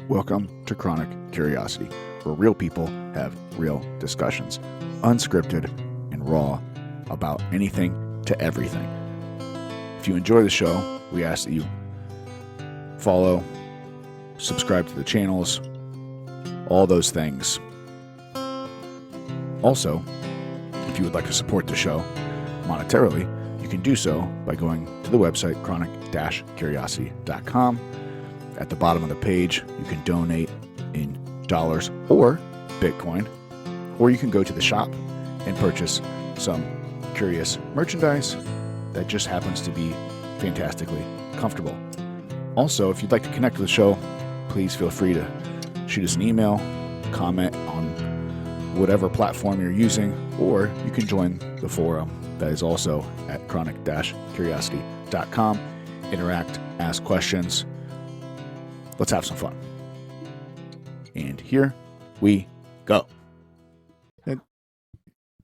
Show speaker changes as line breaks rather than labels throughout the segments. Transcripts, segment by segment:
Welcome to Chronic Curiosity, where real people have real discussions, unscripted and raw, about anything to everything. If you enjoy the show, we ask that you follow, subscribe to the channels, all those things. Also, if you would like to support the show monetarily, you can do so by going to the website chronic-curiosity.com. At the bottom of the page, you can donate in dollars or Bitcoin, or you can go to the shop and purchase some curious merchandise that just happens to be fantastically comfortable. Also, if you'd like to connect with the show, please feel free to shoot us an email, comment on whatever platform you're using, or you can join the forum that is also at chronic-curiosity.com. Interact, ask questions. Let's have some fun. And here we go.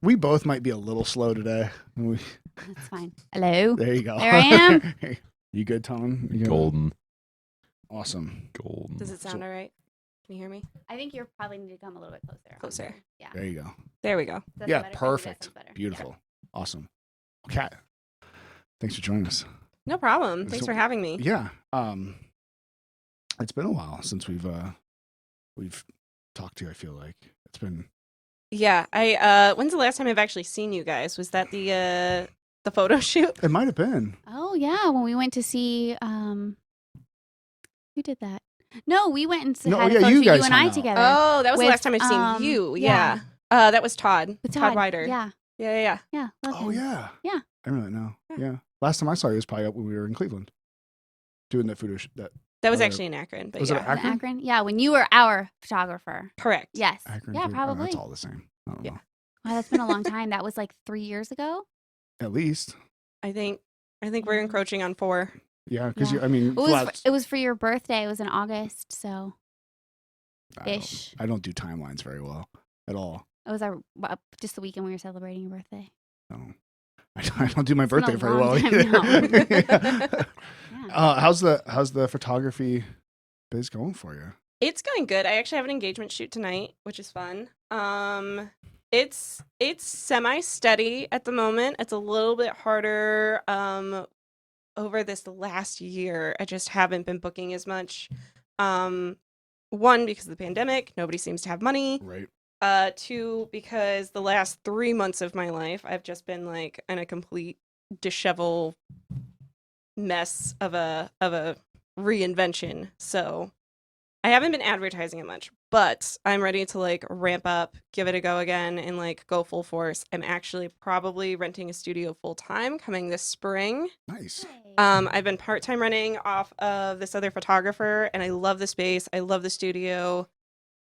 We both might be a little slow today.
That's fine. Hello.
There you go.
There I am.
You good, Tom? You good?
Golden.
Awesome.
Golden.
Does it sound all right? Can you hear me?
I think you probably need to come a little bit closer.
Closer.
Yeah.
There you go.
There we go.
That's
Yeah,
better. I think that
perfect.
sounds better.
Beautiful. Awesome. Kat, thanks for joining us.
No problem. Thanks
So-
for having me.
Yeah. It's been a while since we've talked to you, I feel like. It's been
Yeah. When's the last time I've actually seen you guys? Was that the photo shoot?
it might have been.
Oh yeah, when we went to see who did that? No, we went and
No,
had
yeah,
a photo
you
shoot,
guys
you and
hung
I
out.
together.
Oh, that was the
With,
last time I've seen you.
yeah.
Yeah. That was Todd.
With
Todd Wider.
Yeah.
Yeah.
Yeah. love
Oh
him.
yeah.
Yeah.
I remember that now.
Yeah.
Yeah. Last time I saw you was probably up when we were in Cleveland. Doing that photo shoot.
That was
Other-
actually in Akron. But
Was it
yeah.
Akron?
Akron? Yeah, when you were our photographer.
Correct.
Yes.
Akron,
Yeah,
Cleveland? Oh,
probably.
that's all the same. I don't
Yeah.
know.
Wow, that's been a long time. That was like 3 years ago.
At least.
I think we're encroaching on 4.
Yeah, because
Yeah.
I mean,
It was for your birthday. It was in August, so ish.
I don't do timelines very well at all.
it was just the weekend we were celebrating your birthday.
No. I don't do my
It's been a
birthday very
long
well.
time
either.
now. Yeah.
How's the photography biz going for you?
It's going good. I actually have an engagement shoot tonight, which is fun. It's semi-steady at the moment. It's a little bit harder over this last year. I just haven't been booking as much. One, because of the pandemic, nobody seems to have money.
Right.
2, because the last 3 months of my life, I've just been like in a complete disheveled mess of a reinvention. So I haven't been advertising it much, but I'm ready to like ramp up, give it a go again, and like go full force. I'm actually probably renting a studio full time coming this spring.
Nice.
I've been part-time running off of this other photographer, and I love the space. I love the studio.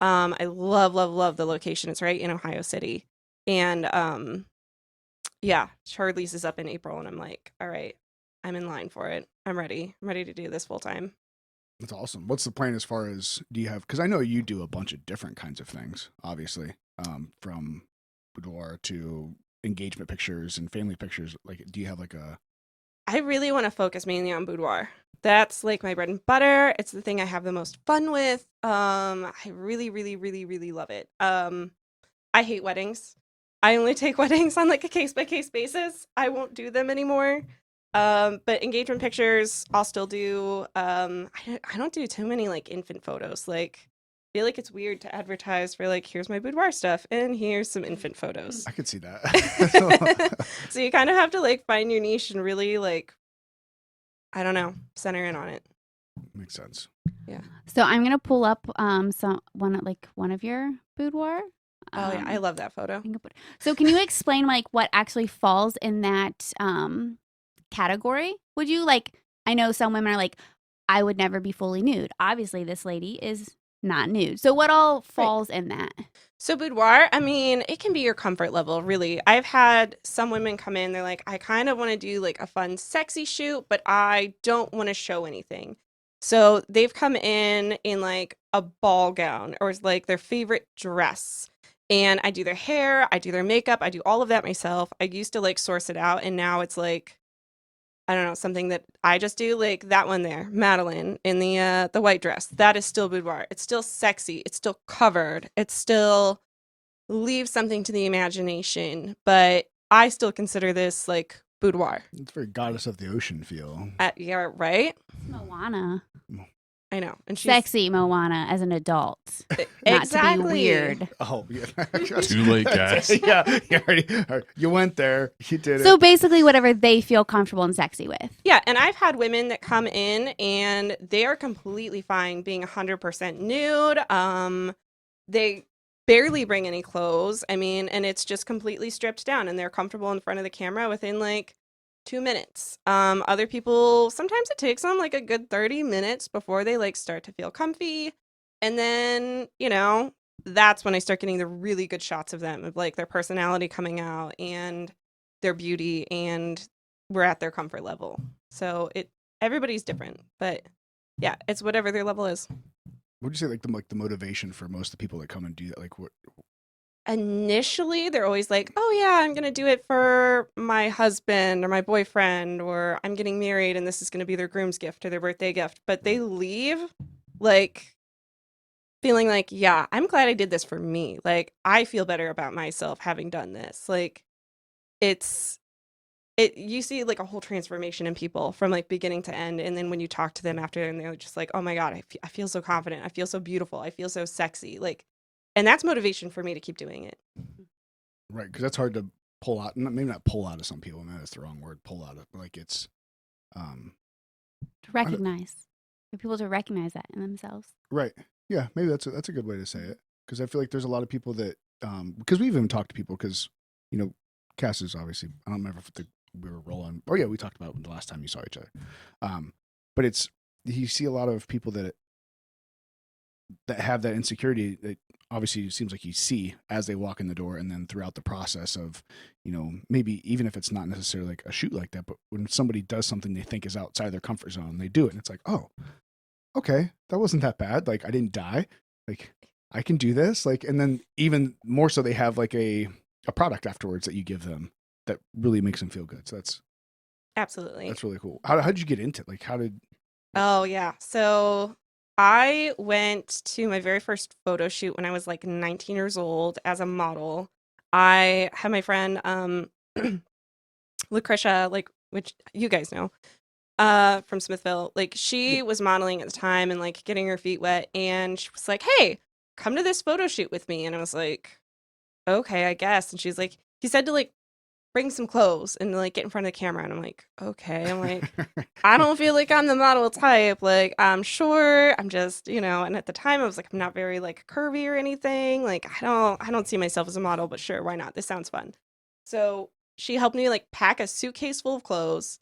I love the location. It's right in Ohio City. And yeah, her lease is up in April, and I'm like, all right, I'm in line for it. I'm ready. I'm ready to do this full time.
That's awesome. What's the plan as far as do you have? Because I know you do a bunch of different kinds of things, obviously, from boudoir to engagement pictures and family pictures. Like, do you have like a?
I really want to focus mainly on boudoir. That's like my bread and butter. It's the thing I have the most fun with. I really love it. I hate weddings. I only take weddings on like a case-by-case basis. I won't do them anymore. But engagement pictures, I'll still do. I don't do too many like infant photos. Like, I feel like it's weird to advertise for like, here's my boudoir stuff and here's some infant photos.
I could see that.
So you kind of have to like find your niche and really like, I don't know, center in on it.
Makes sense.
Yeah.
So I'm gonna pull up one of your boudoir.
Oh yeah, I love that photo.
So can you explain like what actually falls in that category? Would you like? I know some women are like, I would never be fully nude. Obviously, this lady is not nude. So what all falls in that?
So boudoir, I mean, it can be your comfort level, really. I've had some women come in, they're like, I kind of want to do like a fun, sexy shoot, but I don't want to show anything. So they've come in like a ball gown or like their favorite dress. And I do their hair, I do their makeup, I do all of that myself. I used to like source it out, and now it's like I don't know, something that I just do, like that one there, Madeline in the white dress. That is still boudoir. It's still sexy. It's still covered. It still leaves something to the imagination, but I still consider this like boudoir.
It's very goddess of the ocean feel.
Yeah, right?
Moana.
I know. And she's
Sexy Moana as an adult. Not
exactly
to be weird.
Oh yeah.
Too late, guys.
Yeah, you went there. You did
So
it.
basically whatever they feel comfortable and sexy with.
Yeah, and I've had women that come in and they are completely fine being 100% nude. They barely bring any clothes. I mean, and it's just completely stripped down and they're comfortable in front of the camera within like 2 minutes. Other people, sometimes it takes them like a good 30 minutes before they like start to feel comfy. And then, you know, that's when I start getting the really good shots of them, of like their personality coming out and their beauty, and we're at their comfort level. So everybody's different, but yeah, it's whatever their level is.
What would you say like the motivation for most of the people that come and do that? Like what?
Initially, they're always like, oh yeah, I'm gonna do it for my husband or my boyfriend, or I'm getting married and this is gonna be their groom's gift or their birthday gift. But they leave like feeling like, yeah, I'm glad I did this for me. Like I feel better about myself having done this. Like you see like a whole transformation in people from like beginning to end, and then when you talk to them after and they're just like, oh my god, I feel so confident, I feel so beautiful, I feel so sexy, like, and that's motivation for me to keep doing it.
Right, because that's hard to pull out. Maybe not pull out of some people. Maybe that's the wrong word. Pull out of, but like it's
To recognize. For people to recognize that in themselves.
right. Yeah, maybe that's a good way to say it. Because I feel like there's a lot of people that because we've even talked to people because Cass is obviously, I don't remember if we were rolling. Oh yeah, we talked about it the last time you saw each other. But it's, you see a lot of people that have that insecurity that obviously it seems like you see as they walk in the door, and then throughout the process of, maybe even if it's not necessarily like a shoot like that, but when somebody does something they think is outside their comfort zone, they do it, and it's like, oh, okay, that wasn't that bad. Like I didn't die. Like I can do this. Like, and then even more so, they have like a product afterwards that you give them that really makes them feel good. So
Absolutely.
that's really cool. How did you get into it? Like
Oh yeah, so I went to my very first photo shoot when I was like 19 years old as a model. I had my friend Lucretia, like, which you guys know, from Smithville. Like she was modeling at the time and like getting her feet wet, and she was like, hey, come to this photo shoot with me. And I was like, okay, I guess. And she's like, he said to like bring some clothes and like get in front of the camera. And I'm like, okay. I'm like, I don't feel like I'm the model type. Like, I'm sure I'm just, and at the time I was like, I'm not very like curvy or anything. Like, I don't see myself as a model, but sure, why not? This sounds fun. So she helped me like pack a suitcase full of clothes.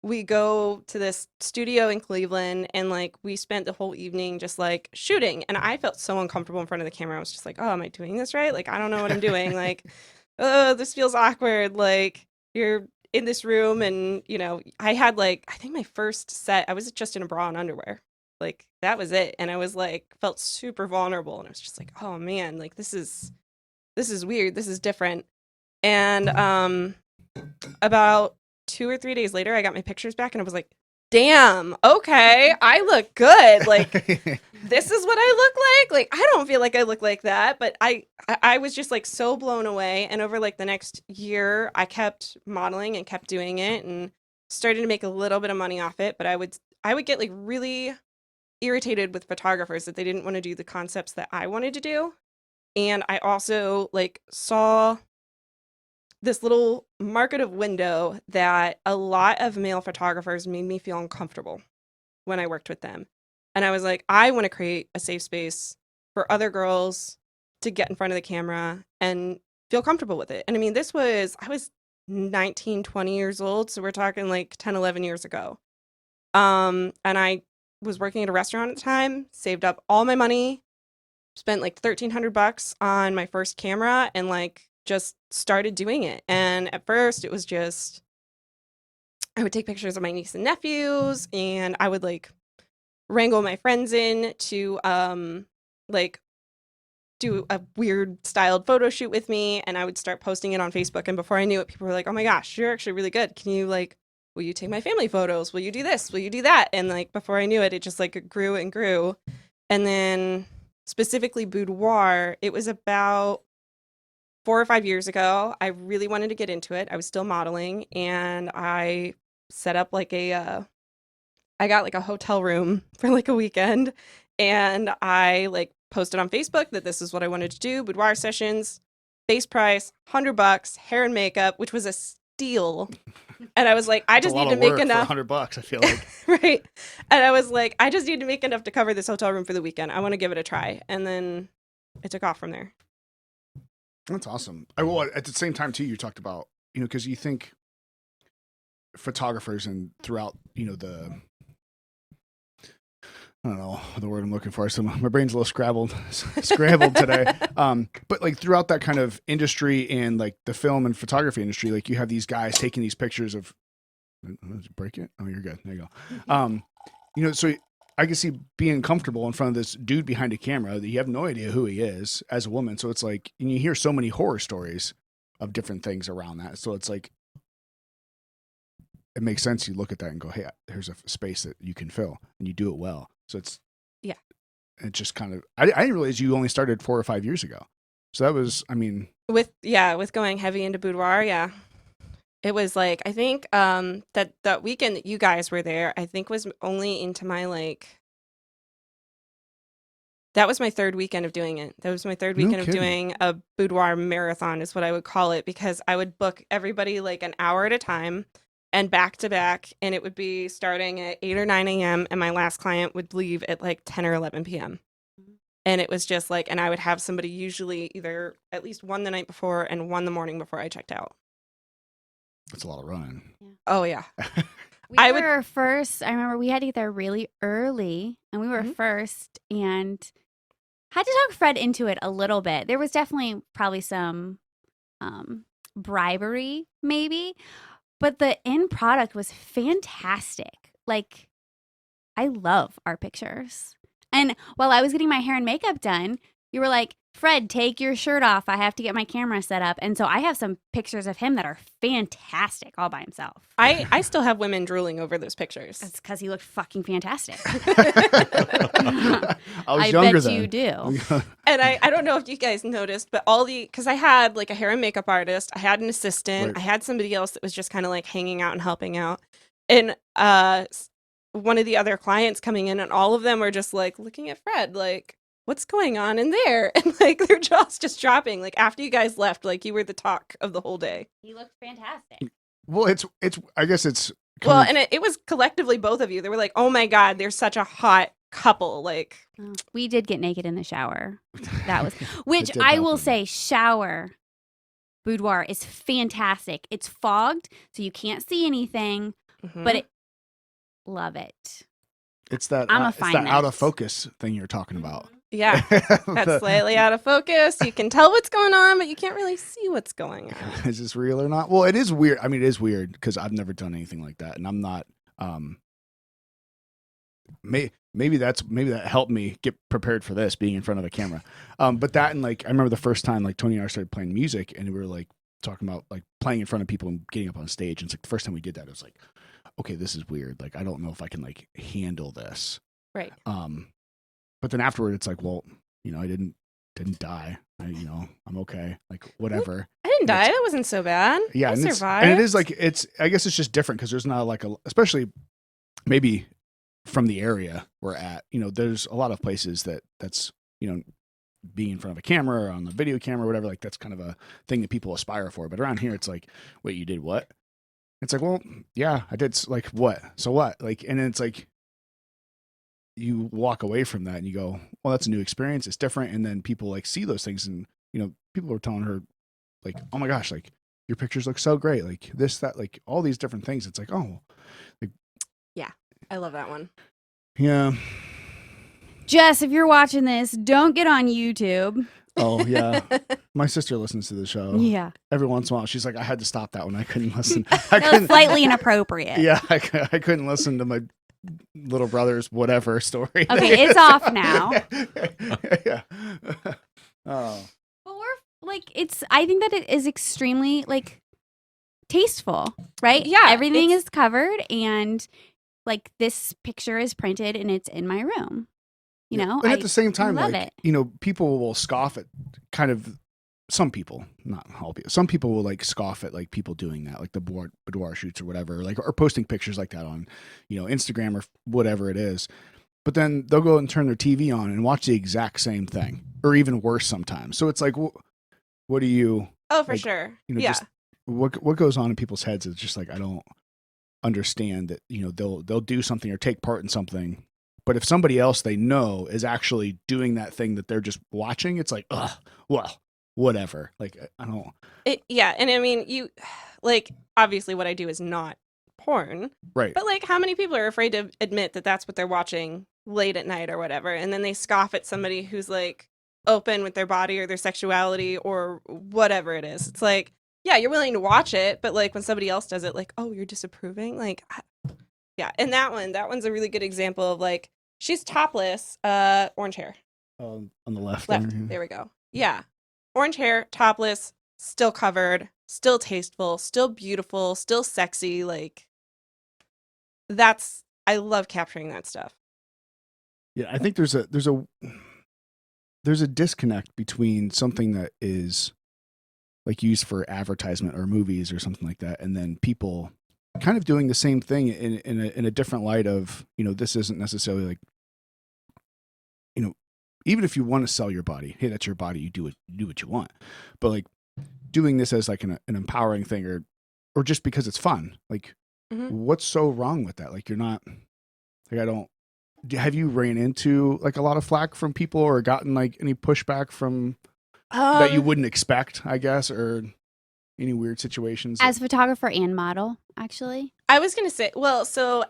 We go to this studio in Cleveland, and like we spent the whole evening just like shooting. And I felt so uncomfortable in front of the camera. I was just like, oh, am I doing this right? Like, I don't know what I'm doing. Like, oh, this feels awkward. Like you're in this room, and I had like, I think my first set, I was just in a bra and underwear. Like that was it. And I was like, felt super vulnerable. And I was just like, oh man, like this is weird. This is different. And about 2 or 3 days later, I got my pictures back and I was like, damn, okay, I look good. Like, this is what I look like. Like, I don't feel like I look like that, but I was just like so blown away. And over like the next year, I kept modeling and kept doing it and started to make a little bit of money off it. But I would get like really irritated with photographers that they didn't want to do the concepts that I wanted to do. And I also like saw this little market of window that a lot of male photographers made me feel uncomfortable when I worked with them. And I was like, I want to create a safe space for other girls to get in front of the camera and feel comfortable with it. And I mean, I was 19, 20 years old. So we're talking like 10, 11 years ago. And I was working at a restaurant at the time, saved up all my money, spent like $1,300 on my first camera, and like just started doing it. And at first it was just, I would take pictures of my niece and nephews, and I would like wrangle my friends in to like do a weird styled photo shoot with me, and I would start posting it on Facebook. And before I knew it, people were like, oh my gosh, you're actually really good. Can you like will you take my family photos? Will you do this? Will you do that? And like before I knew it, it just like grew and grew. And then specifically boudoir, it was about 4 or 5 years ago. I really wanted to get into it. I was still modeling, and I set up like I got like a hotel room for like a weekend, and I like posted on Facebook that this is what I wanted to do, boudoir sessions, base price, $100, hair and makeup, which was a steal. And I was like, I just need to make enough.
for $100. I feel like.
Right. And I was like, I just need to make enough to cover this hotel room for the weekend. I want to give it a try. And then it took off from there.
That's awesome. Well, at the same time too, you talked about, because you think photographers and throughout, I don't know the word I'm looking for. So my brain's a little scrambled today. But like throughout that kind of industry and like the film and photography industry, like you have these guys taking these pictures of. Did you break it? Oh, you're good. There you go. So I can see being comfortable in front of this dude behind a camera that you have no idea who he is as a woman. So it's like, and you hear so many horror stories of different things around that. So it's like, it makes sense. You look at that and go, hey, here's a space that you can fill, and you do it well. So it's, it's just kind of, I didn't realize you only started 4 or 5 years ago. So that was,
with going heavy into boudoir. It was like, I think that weekend that you guys were there, I think was only into my that was my 3rd weekend of doing it. That was my 3rd weekend of doing a boudoir marathon is what I would call it, because I would book everybody like an hour at a time and back to back, and it would be starting at 8 or 9 a.m. and my last client would leave at like 10 or 11 p.m. And it was just like, and I would have somebody usually either at least one the night before and one the morning before I checked out.
That's a lot of running.
Yeah.
Oh, yeah.
I remember we had to get there really early, and we were first, and had to talk Fred into it a little bit. There was definitely probably some bribery, maybe, but the end product was fantastic. Like, I love our pictures. And while I was getting my hair and makeup done, you were like, Fred, take your shirt off. I have to get my camera set up. And so I have some pictures of him that are fantastic all by himself.
I still have women drooling over those pictures.
That's because he looked fucking fantastic.
I was younger
bet
then.
you do.
And I don't know if you guys noticed, but because I had like a hair and makeup artist, I had an assistant,
Right.
I had somebody else that was just kind of like hanging out and helping out. And one of the other clients coming in, and all of them were just like looking at Fred, like, what's going on in there? And like their jaws just dropping. Like after you guys left, like you were the talk of the whole day.
He looked fantastic.
Well, it's. I guess it's.
And it was collectively both of you. They were like, oh my God, they're such a hot couple. Like,
We did get naked in the shower. That was, which
did
I will
happen.
say, shower boudoir is fantastic. It's fogged, so you can't see anything, but love it.
It's that.
I'm a
It's that
fine
out of
mess.
focus thing you're talking about.
yeah, that's slightly out of focus. You can tell what's going on, but you can't really see what's going on.
Is this real or not? Well, it is weird. I mean, it is weird because I've never done anything like that, and I'm not. Maybe that helped me get prepared for this, being in front of a camera. But that, and like I remember the first time like Tony and I started playing music, and we were like talking about like playing in front of people and getting up on stage. And it's like the first time we did that, it was like, okay, this is weird. Like I don't know if I can like handle this.
Right.
But then afterward, it's like, well, I didn't die. I'm okay. Like whatever.
I didn't die. That wasn't so bad.
Yeah,
I
and
survived.
it is like I guess it's just different because there's not like especially maybe from the area we're at. There's a lot of places that's being in front of a camera or on the video camera or whatever. Like that's kind of a thing that people aspire for. But around here, it's like, wait, you did what? It's like, well, yeah, I did. Like what? So what? Like, and then it's like. You walk away from that and you go, well, that's a new experience. It's different. And then people like see those things and, people were telling her like, oh my gosh, like your pictures look so great. Like this, that, like all these different things. It's like, oh, like,
Yeah, I love that one.
yeah.
Jess, if you're watching this, don't get on YouTube.
Oh yeah. My sister listens to the show.
Yeah.
Every once in a while. She's like, I had to stop that one. I couldn't listen.
That was slightly inappropriate.
Yeah. I couldn't listen to my little brother's whatever story.
Okay, it's off now.
Yeah. Oh.
But we're like, I think that it is extremely like tasteful, right?
Yeah,
Everything
it's-
is covered, and like this picture is printed and it's in my room. You know,
and at the same time,
love
like,
it.
you know, people will scoff at kind of some people, not all people. Some people will like scoff at like people doing that, like the boudoir shoots or whatever, like, or posting pictures like that on, you know, Instagram or whatever it is. But then they'll go and turn their TV on and watch the exact same thing, or even worse sometimes. So it's like, what do you?
Oh, for
like,
sure.
You know,
Yeah.
just what goes on in people's heads is just like, I don't understand that. You know, they'll do something or take part in something, but if somebody else they know is actually doing that thing that they're just watching, it's like, ugh, well, whatever. Like, I don't.
Yeah, and I mean, you like obviously what I do is not porn,
Right.
but like how many people are afraid to admit that that's what they're watching late at night or whatever, and then they scoff at somebody who's like open with their body or their sexuality or whatever it is. It's like, yeah, you're willing to watch it, but like when somebody else does it, like, oh, you're disapproving, like, yeah. And that one's a really good example of like she's topless, orange hair.
On the left.
There we go. Yeah. Orange hair, topless, still covered, still tasteful, still beautiful, still sexy. Like, I love capturing that stuff.
Yeah, I think there's a disconnect between something that is like used for advertisement or movies or something like that, and then people kind of doing the same thing in a different light of, you know, this isn't necessarily like, you know, even if you want to sell your body, hey, that's your body, you do what you want, but like doing this as like an empowering thing, or just because it's fun, like, what's so wrong with that? Like, you're not like, have you ran into like a lot of flack from people or gotten like any pushback from that you wouldn't expect, I guess, or any weird situations?
As a photographer and model, actually.
I was going to say, well, so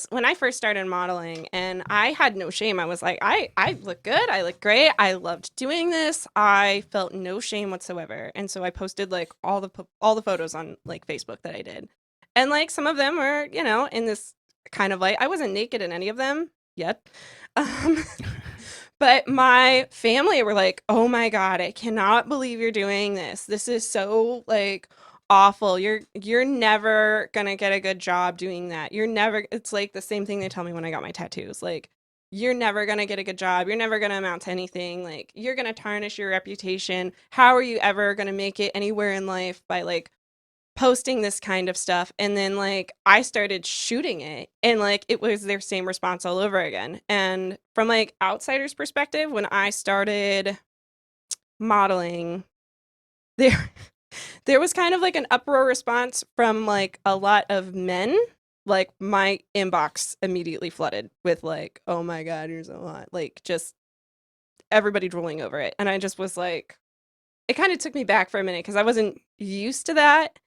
when I first started modeling, and I had no shame, I was like, I look good. I look great. I loved doing this. I felt no shame whatsoever. And so I posted like all the photos on like Facebook that I did. And like some of them were, you know, in this kind of light. I wasn't naked in any of them yet. But my family were like, oh my God, I cannot believe you're doing this. This is so like awful. You're never gonna get a good job doing that. It's like the same thing they tell me when I got my tattoos. Like, you're never gonna get a good job. You're never gonna amount to anything. Like, you're gonna tarnish your reputation. How are you ever gonna make it anywhere in life by like posting this kind of stuff? And then like I started shooting it, and like it was their same response all over again. And from like outsiders' perspective, when I started modeling, there was kind of like an uproar response from like a lot of men. Like, my inbox immediately flooded with like, oh my God, you're so hot. Like, just everybody drooling over it. And I just was like, it kind of took me back for a minute because I wasn't used to that.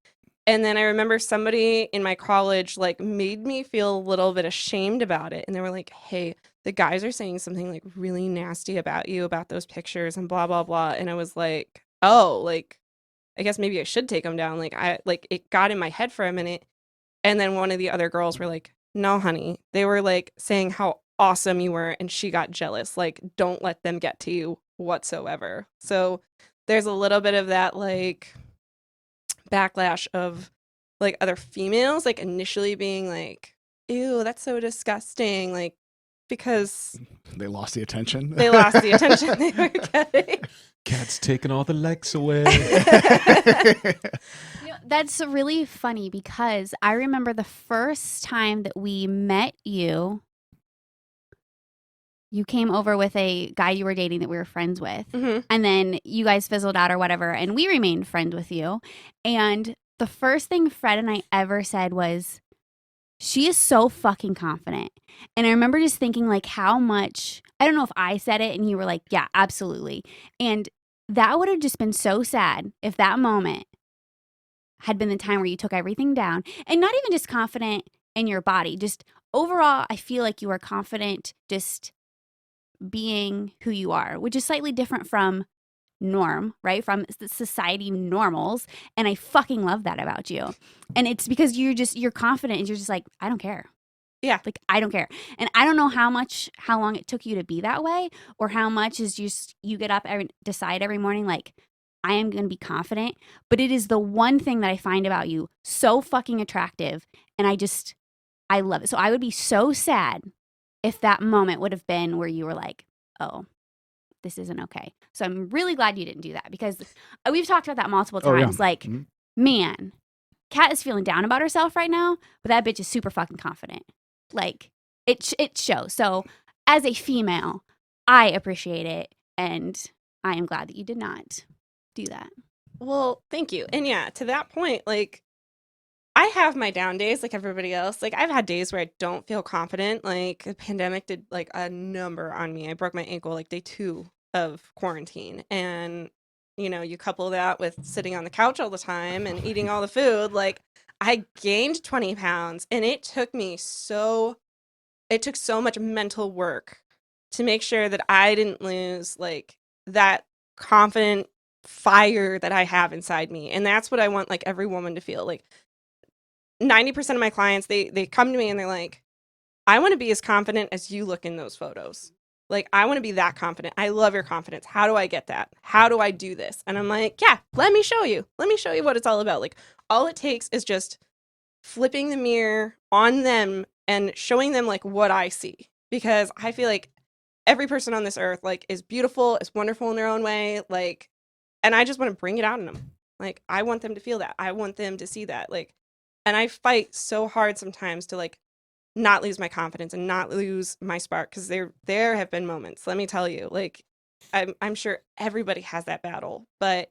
And then I remember somebody in my college like made me feel a little bit ashamed about it. And they were like, hey, the guys are saying something like really nasty about you, about those pictures and blah, blah, blah. And I was like, oh, like, I guess maybe I should take them down. Like, it got in my head for a minute. And then one of the other girls were like, no, honey. They were like saying how awesome you were, and she got jealous. Like, don't let them get to you whatsoever. So there's a little bit of that like backlash of like other females like initially being like, ew, that's so disgusting, like, because
they lost the attention
they were getting.
Cat's taking all the likes away.
You know, that's really funny because I remember the first time that we met you. You came over with a guy you were dating that we were friends with.
Mhm.
And then you guys fizzled out or whatever. And we remained friends with you. And the first thing Fred and I ever said was, she is so fucking confident. And I remember just thinking like how much, I don't know if I said it and you were like, yeah, absolutely. And that would have just been so sad if that moment had been the time where you took everything down, and not even just confident in your body, just overall, I feel like you are confident just being who you are, which is slightly different from norm, right? From the society normals. And I fucking love that about you. And it's because you're confident and you're just like, I don't care.
Yeah.
Like, I don't care. And I don't know how long it took you to be that way, or how much is just you get up and decide every morning, like, I am going to be confident, but it is the one thing that I find about you so fucking attractive. And I love it. So I would be so sad if that moment would have been where you were like, oh, this isn't okay. So I'm really glad you didn't do that, because we've talked about that multiple
Oh, yeah.
times. Like,
Mhm.
man, Kat is feeling down about herself right now, but that bitch is super fucking confident. Like, it shows. So as a female, I appreciate it, and I am glad that you did not do that.
Well, thank you. And yeah, to that point, like, I have my down days like everybody else. Like, I've had days where I don't feel confident. Like, the pandemic did like a number on me. I broke my ankle like day 2 of quarantine. And, you couple that with sitting on the couch all the time and eating all the food. Like, I gained 20 pounds, and it took so much mental work to make sure that I didn't lose like that confident fire that I have inside me. And that's what I want like every woman to feel. Like, 90% of my clients, they come to me and they're like, I want to be as confident as you look in those photos. Like, I want to be that confident. I love your confidence. How do I get that? How do I do this? And I'm like, yeah, let me show you. Let me show you what it's all about. Like, all it takes is just flipping the mirror on them and showing them like what I see. Because I feel like every person on this earth like is beautiful, is wonderful in their own way. Like, and I just want to bring it out in them. Like, I want them to feel that. I want them to see that. Like, and I fight so hard sometimes to like not lose my confidence and not lose my spark, because there have been moments, let me tell you, like, I'm sure everybody has that battle, but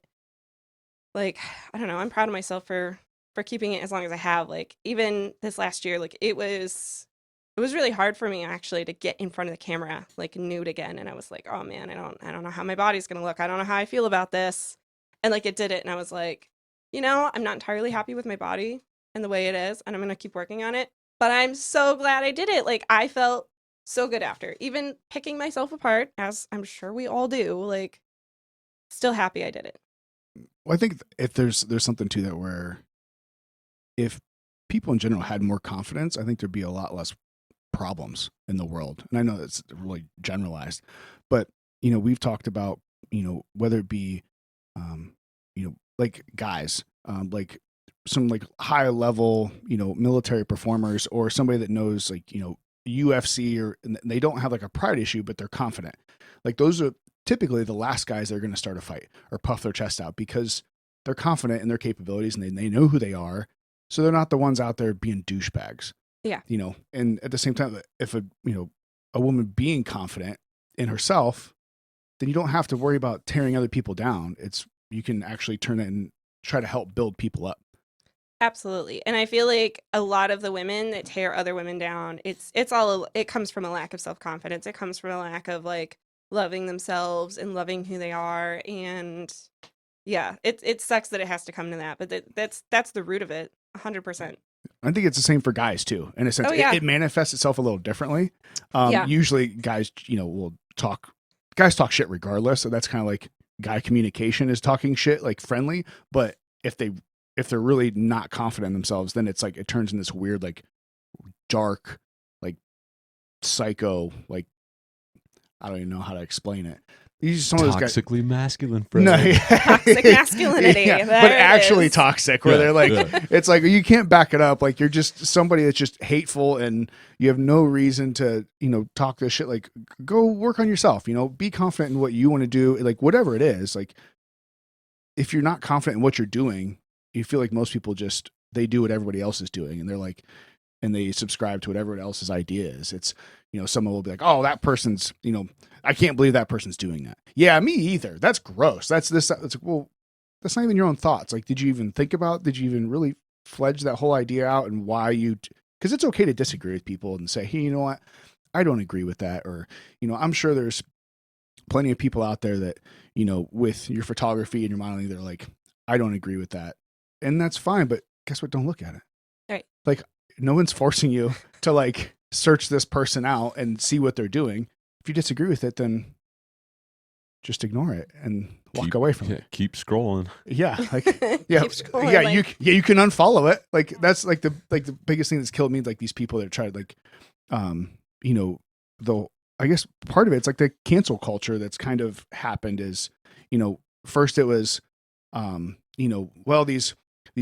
like, I don't know, I'm proud of myself for keeping it as long as I have. Like, even this last year, like, it was really hard for me actually to get in front of the camera like nude again, and I was like, oh man, I don't know how my body's gonna look, I don't know how I feel about this. And like, it did it, and I was like, I'm not entirely happy with my body and the way it is, and I'm gonna keep working on it, but I'm so glad I did it. Like, I felt so good after, even picking myself apart, as I'm sure we all do. Like, still happy I did it.
Well, I think if there's something to that, where if people in general had more confidence, I think there'd be a lot less problems in the world. And I know that's really generalized, but we've talked about whether it be like guys, like some like high level military performers, or somebody that knows like UFC, or and they don't have like a pride issue, but they're confident. Like, those are typically the last guys that are going to start a fight or puff their chest out, because they're confident in their capabilities and they know who they are. So they're not the ones out there being douchebags.
Yeah.
And at the same time, if a woman being confident in herself, then you don't have to worry about tearing other people down. You can actually turn it and try to help build people up.
Absolutely. And I feel like a lot of the women that tear other women down, it comes from a lack of self-confidence. It comes from a lack of like loving themselves and loving who they are. And yeah, it sucks that it has to come to that, but that's the root of it, 100%.
I think it's the same for guys too. In a sense,
Oh, yeah.
it manifests itself a little differently.
Yeah.
Usually guys, will talk shit regardless. So that's kind of like guy communication is talking shit, like friendly. But if they're really not confident in themselves, then it's like, it turns in this weird, like dark, like psycho, like, I don't even know how to explain it. These are some of those guys.
Toxically masculine, Fred.
No,
Toxic masculinity.
Yeah,
There
but
it
actually
is.
toxic, where
Yeah,
they're like,
yeah.
it's like you can't back it up. Like, you're just somebody that's just hateful, and you have no reason to, talk this shit. Like, go work on yourself. Be confident in what you want to do. Like, whatever it is. Like, if you're not confident in what you're doing, you feel like most people they do what everybody else is doing, and they're like, and they subscribe to what everyone else's idea is. It's, someone will be like, oh, that person's, I can't believe that person's doing that. Yeah, me either. That's gross. That's this. It's like, well, that's not even your own thoughts. Like, did you even really fledge that whole idea out, and why because it's okay to disagree with people and say, hey, you know what? I don't agree with that. Or, I'm sure there's plenty of people out there that, with your photography and your modeling, they're like, I don't agree with that. And that's fine. But guess what? Don't look at it.
Right.
Like, no one's forcing you to like search this person out and see what they're doing. If you disagree with it, then just ignore it and walk away from it.
Keep scrolling.
Yeah, like yeah,
Keep scrolling,
yeah.
like-
You can unfollow it. Like, that's like the biggest thing that's killed me. Like, these people that try to like, I guess part of it's like the cancel culture that's kind of happened is, first it was well, these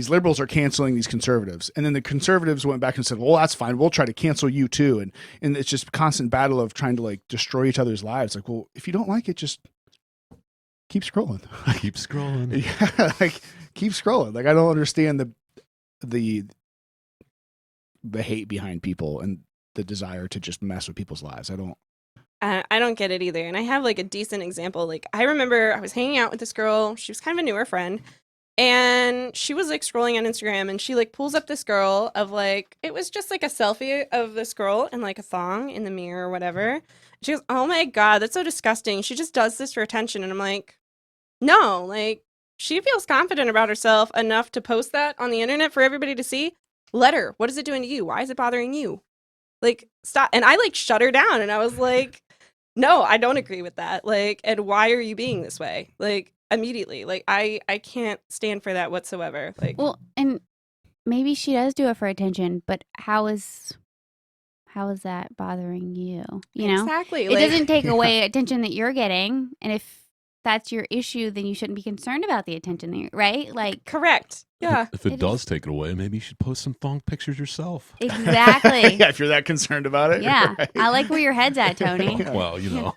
liberals are canceling these conservatives, and then the conservatives went back and said, well, that's fine, we'll try to cancel you too, and it's just a constant battle of trying to like destroy each other's lives. Like, well, if you don't like it, just keep scrolling.
Keep scrolling.
Yeah, like keep scrolling. Like, I don't understand the hate behind people and the desire to just mess with people's lives.
I don't get it either. And I have like a decent example. Like, I remember I was hanging out with this girl. She was kind of a newer friend. And she was like scrolling on Instagram, and she like pulls up this girl of like, it was just like a selfie of this girl in like a thong in the mirror or whatever. She goes, oh my God, that's so disgusting. She just does this for attention. And I'm like, no, like, she feels confident about herself enough to post that on the internet for everybody to see. Let her. What is it doing to you? Why is it bothering you? Like, stop. And I like shut her down, and I was like, no, I don't agree with that. Like, and why are you being this way? Like, immediately. Like, I can't stand for that whatsoever. Like,
Well, and maybe she does do it for attention, but how is that bothering you? You know,
exactly.
it doesn't take away attention that you're getting, and if that's your issue, then you shouldn't be concerned about the attention that you're, right? Like,
correct. Yeah.
If it does take it away, maybe you should post some thong pictures yourself.
exactly.
Yeah, if you're that concerned about it.
Yeah,
right?
I like where your head's at, Tony.
Well, you know.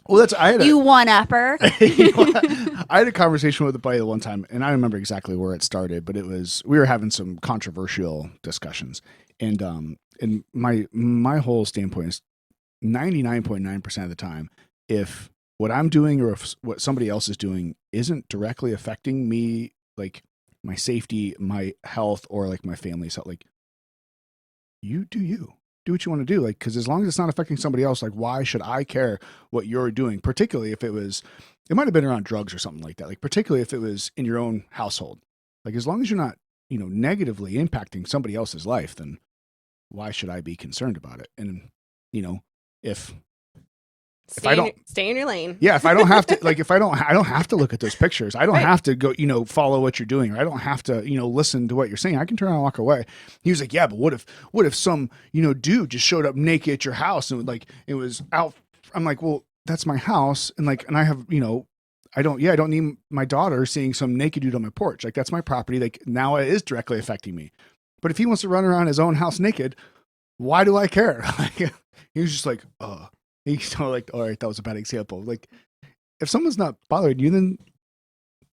Well,
You one-upper.
I had a conversation with a buddy one time, and I remember exactly where it started, but we were having some controversial discussions, and my whole standpoint is 99.9% of the time, if what I'm doing or if what somebody else is doing isn't directly affecting me, like my safety, my health, or like my family's health, like, you do what you want to do. Like, because as long as it's not affecting somebody else, like, why should I care what you're doing? Particularly if it might have been around drugs or something like that. Like, particularly if it was in your own household. Like, as long as you're not, negatively impacting somebody else's life, then why should I be concerned about it? And, if I don't
stay in your lane.
Yeah, if I don't have to, like, I don't have to look at those pictures. I don't
Right.
have to go, follow what you're doing, or I don't have to, listen to what you're saying. I can turn around and walk away. He was like, yeah, but what if some, dude just showed up naked at your house and like, it was out. I'm like, well, that's my house. And like, and I have, I don't need my daughter seeing some naked dude on my porch. Like, that's my property. Like, now it is directly affecting me. But if he wants to run around his own house naked, why do I care? Like, he was just like, he's like, all right, that was a bad example. Like, if someone's not bothering you, then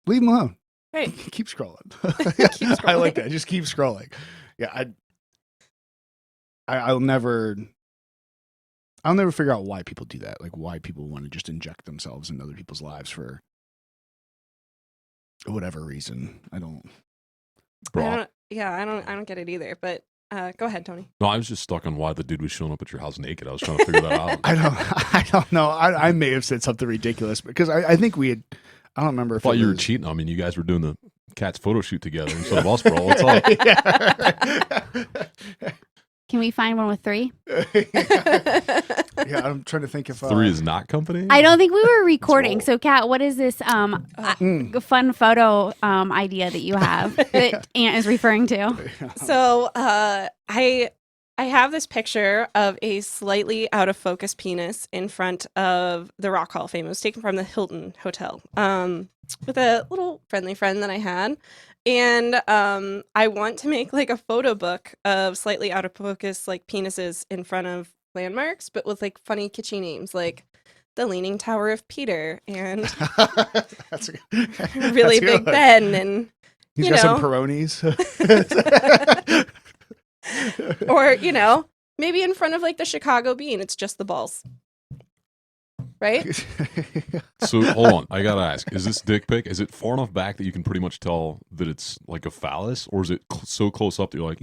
leave them alone.
Right.
Keep scrolling.
Keep scrolling.
I like that. Just keep scrolling. Yeah, I'll never figure out why people do that. Like, why people want to just inject themselves in other people's lives for whatever reason. I don't
get it either. But go ahead, Tony.
No, I was just stuck on why the dude was showing up at your house naked. I was trying to figure that out.
I don't know. I may have said something ridiculous because I think we had. I don't remember.
I
If
thought
it
you were
was-
cheating on me and you guys were doing the cat's photo shoot together instead of us, bro. What's up?
Can we find one with 3?
Yeah, I'm trying to think if
3 is not company?
I don't think we were recording.
roll.
So, Kat, what is this fun photo idea that you have that Aunt is referring to?
So I have this picture of a slightly out of focus penis in front of the Rock Hall of Fame. It was taken from the Hilton Hotel with a little friendly friend that I had. And I want to make like a photo book of slightly out of focus like penises in front of landmarks, but with like funny kitschy names like the Leaning Tower of Peter and
That's
Really
that's
Big
good.
Ben and
He's
you
got some
know.
Peronis.
or maybe in front of like the Chicago Bean, it's just the balls, right?
So hold on, I gotta ask: is this dick pic? Is it far enough back that you can pretty much tell that it's like a phallus, or is it so close up that you're like,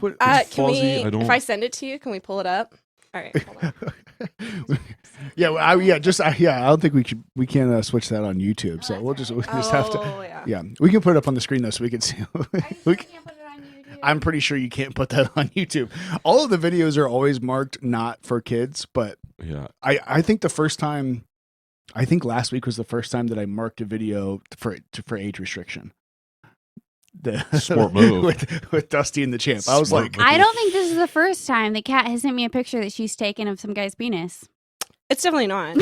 What-
Can
fuzzy,
we?
I don't-
If I send it to you, can we pull it up? All right. Hold on.
yeah, I don't think we can switch that on YouTube. So we'll just have to.
Yeah.
Yeah, we can put it up on the screen though, so we can see. I'm pretty sure you can't put that on YouTube. All of the videos are always marked not for kids, but
yeah?
I think last week was the first time that I marked a video for age restriction.
Smart move.
with Dusty and the Champ. I was
Smart
like,
move.
I don't think this is the first time that Kat has sent me a picture that she's taken of some guy's penis.
It's definitely not.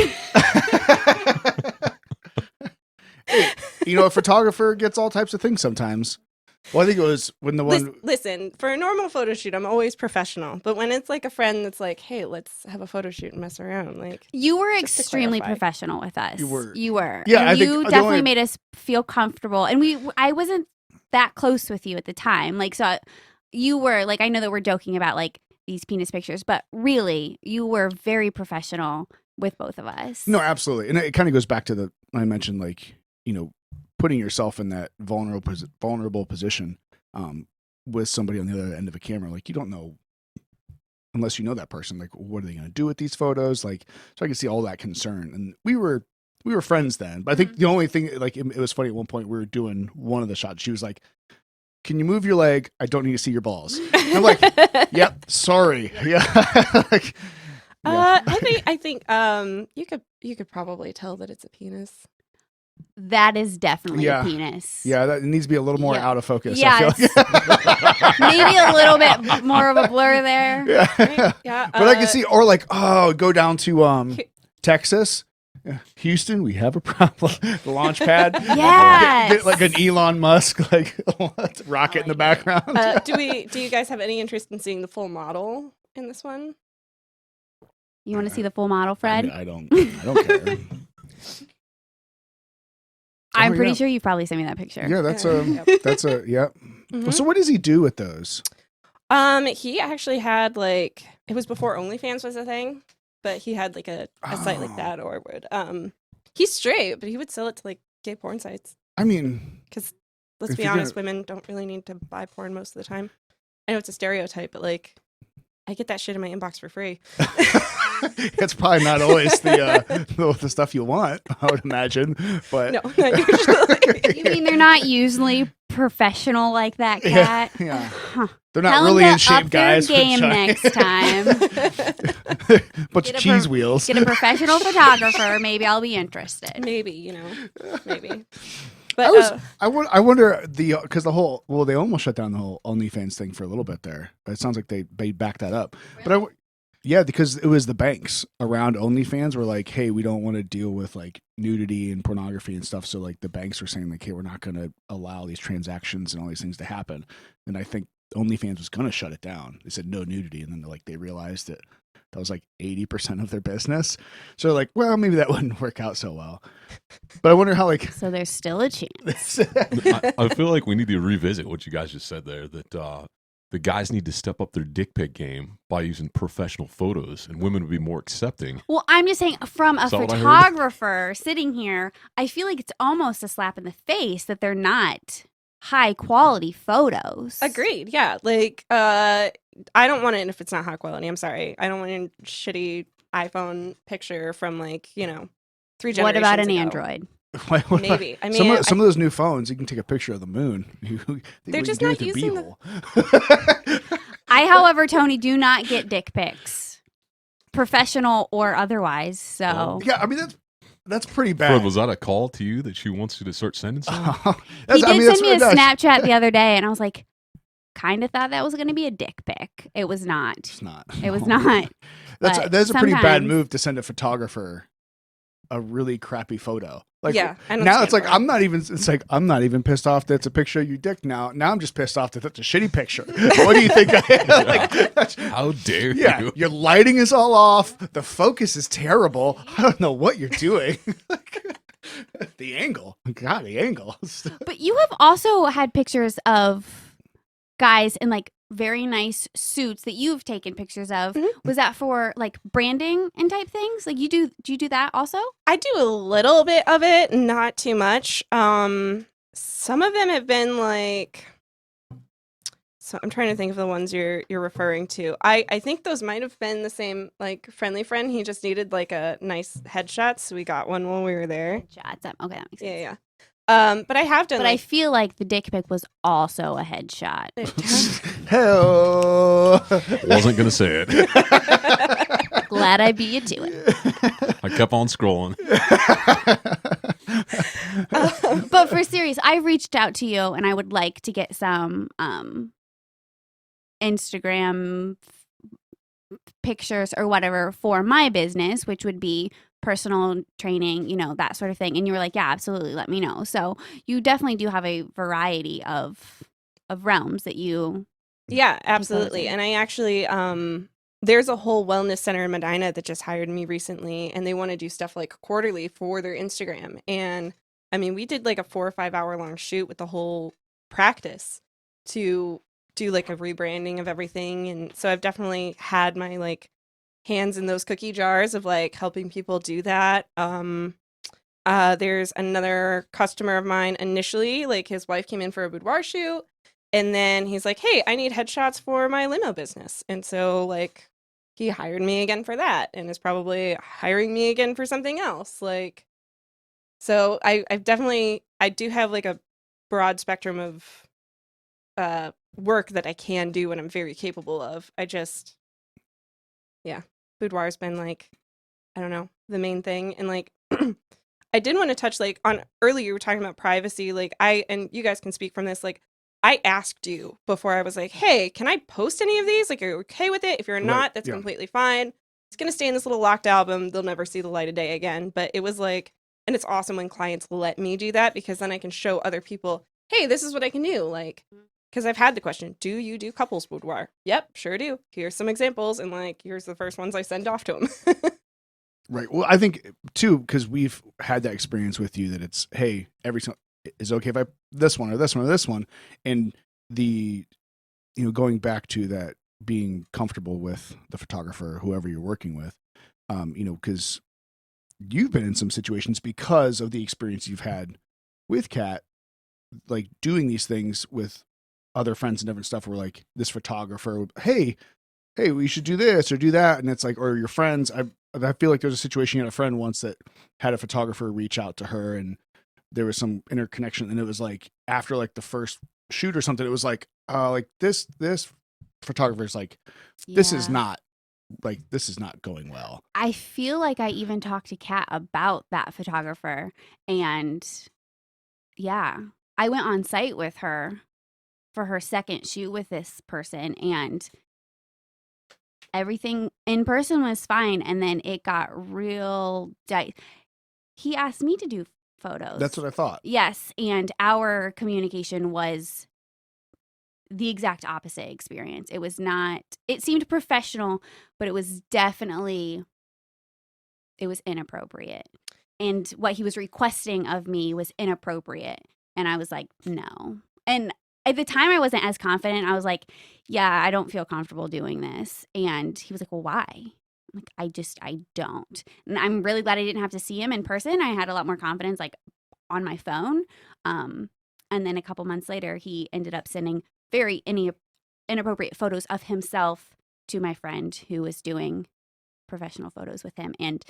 A photographer gets all types of things sometimes. Well, I think it was when the one.
Listen, for a normal photo shoot, I'm always professional. But when it's like a friend that's like, "Hey, let's have a photo shoot and mess around," like
You were
just to
extremely
clarify.
professional with us.
You were.
And
Yeah, I think
you
the
definitely
only-
made us feel comfortable. And I wasn't that close with you at the time. Like, so you were like, I know that we're joking about like these penis pictures, but really, you were very professional with both of us.
No, absolutely, and it kind of goes back to I mentioned, like, putting yourself in that vulnerable position with somebody on the other end of a camera. Like, you don't know unless you know that person. Like, what are they going to do with these photos? Like, so I can see all that concern. And we were friends then, but I think the only thing, like, it was funny at one point we were doing one of the shots. She was like, "Can you move your leg? I don't need to see your balls." And I'm like, "Yep, sorry." Yeah. Like, yeah.
I think you could probably tell that it's a penis.
That is definitely
Yeah.
a penis.
Yeah, that needs to be a little more
Yeah.
out of focus.
Yeah,
I feel like.
Maybe a little bit more of a blur there.
Yeah.
Right? Yeah,
But I can see, or like, go down to Texas, Houston. We have a problem. The launch pad.
Yes.
Get like an Elon Musk like rocket in the background.
Do you guys have any interest in seeing the full model in this one?
You want to see the full model, Fred?
I don't care.
I'm
Oh,
pretty
yeah.
sure you've probably sent me that picture.
Yeah, that's
Yep.
yeah.
Mhm.
So what does he do with those?
He actually had like it was before OnlyFans was a thing, but he had like a site like
Oh.
that, or would he's straight, but he would sell it to like gay porn sites.
I mean,
Because let's
If
be
you're
honest,
gonna-
women don't really need to buy porn most of the time. I know it's a stereotype, but like I get that shit in my inbox for free.
it's probably not always the stuff you want, I would imagine. But
No, not usually.
You mean they're not usually professional like that,
Yeah,
Cat?
yeah.
Huh.
They're not
Tell 'em
really
to
in shape,
up their
guys. for
game
trying-
next time.
Bunch
Get
of
a
cheese wheels.
Get a professional photographer. Maybe I'll be interested.
Maybe, maybe.
I
But
was, I wonder because they almost shut down the whole OnlyFans thing for a little bit there. But it sounds like they backed that up. But yeah, because it was the banks around OnlyFans were like, "Hey, we don't want to deal with like nudity and pornography and stuff." So like the banks were saying like, "Hey, we're not going to allow these transactions and all these things to happen." And I think OnlyFans was going to shut it down. They said no nudity, and then they realized that was like 80% of their business. So they're like, well, maybe that wouldn't work out so well. But I wonder how like
So there's still a chance.
I feel like we need to revisit what you guys just said there, that the guys need to step up their dick pic game by using professional photos, and women would be more accepting.
Well, I'm just saying, from a
Is that what I heard?
photographer sitting here, I feel like it's almost a slap in the face that they're not high quality photos.
agreed. Yeah. Like, I don't want it if it's not high quality. I'm sorry. I don't want a shitty iPhone picture from like, 3 generations
What about an
ago.
Android?
what
Maybe. I mean,
some of those new phones, you can take a picture of the moon.
They're just not using
I, however, Tony, do not get dick pics, professional or otherwise. So
Oh.
Yeah, I mean that's pretty
Fred,
bad.
was that a call to you that she wants you to start sending some?
he did send me a
Snapchat.
Snapchat the other day, and I was like, kind of thought that was going to be a dick pic. It was not.
It's not.
It was not. But
That's a pretty bad
sometimes-
move to send a photographer a really crappy photo. Like
Yeah, I don't
now it's
stand
like
for it.
I'm not even pissed off that it's a picture of your dick now. Now I'm just pissed off that that's a shitty picture. What do you think?
How dare
Yeah,
you?
your lighting is all off. The focus is terrible. I don't know what you're doing. The angle. God, the angle.
But you have also had pictures of guys in like very nice suits that you've taken pictures of.
Mhm.
Was that for like branding and type things? Like do you do that also?
I do a little bit of it, not too much. Some of them have been like, so I'm trying to think of the ones you're referring to. I think those might have been the same, like Friendly Friend. He just needed like a nice headshot, so we got one while we were there.
Shots. Okay, that makes sense.
Yeah. But I have done.
But I
like,
feel like the dick pic was also a headshot.
Hell.
Wasn't gonna say it.
Glad I beat you to it.
I kept on scrolling.
But for serious, I've reached out to you and I would like to get some Instagram pictures or whatever for my business, which would be personal training, that sort of thing. And you were like, yeah, absolutely, let me know. So you definitely do have a variety of realms that you
Yeah,
take photos
absolutely.
in.
And I actually, there's a whole wellness center in Medina that just hired me recently, and they want to do stuff like quarterly for their Instagram. And I mean, we did like a 4 or 5 hour long shoot with the whole practice to do like a rebranding of everything. And so I've definitely had my like hands in those cookie jars of like helping people do that. There's another customer of mine initially, like his wife came in for a boudoir shoot. And then he's like, hey, I need headshots for my limo business. And so, like, he hired me again for that and is probably hiring me again for something else. Like, so I've definitely, I do have like a broad spectrum of work that I can do and I'm very capable of. Yeah, boudoir's been like, I don't know, the main thing. And like, I did want to touch like on earlier, you were talking about privacy. Like, and you guys can speak from this, like, I asked you before I was like, hey, can I post any of these? Like, are you okay with it? If you're
Right,
not, that's
yeah.
completely fine. It's going to stay in this little locked album. They'll never see the light of day again. But it was like, and it's awesome when clients let me do that because then I can show other people, hey, this is what I can do. Like, because I've had the question, do you do couples boudoir? Yep, sure do. Here's some examples. And like, here's the first ones I send off to them.
Right. Well, I think too, because we've had that experience with you that it's, hey, is it okay if I this one or this one or this one, and the, going back to that being comfortable with the photographer, whoever you're working with, because you've been in some situations because of the experience you've had with Kat, like doing these things with other friends and different stuff. Where like this photographer, hey, we should do this or do that, and it's like, or your friends. I feel like there's a situation, you had a friend once that had a photographer reach out to her and there was some interconnection, and it was like after like the first shoot or something, it was like this photographer's like, this is
Yeah.
not going well.
I feel like I even talked to Kat about that photographer, and yeah, I went on site with her for her second shoot with this person, and everything in person was fine, and then it got real he asked me to do photos.
That's what I thought.
Yes, and our communication was the exact opposite experience. It was not, it seemed professional, but it was definitely, it was inappropriate. And what he was requesting of me was inappropriate. And I was like, no. And at the time I wasn't as confident. I was like, yeah, I don't feel comfortable doing this. And he was like, well, why? I'm like, I don't. And I'm really glad I didn't have to see him in person. I had a lot more confidence like on my phone. And then a couple months later, he ended up sending very inappropriate photos of himself to my friend who was doing professional photos with him. And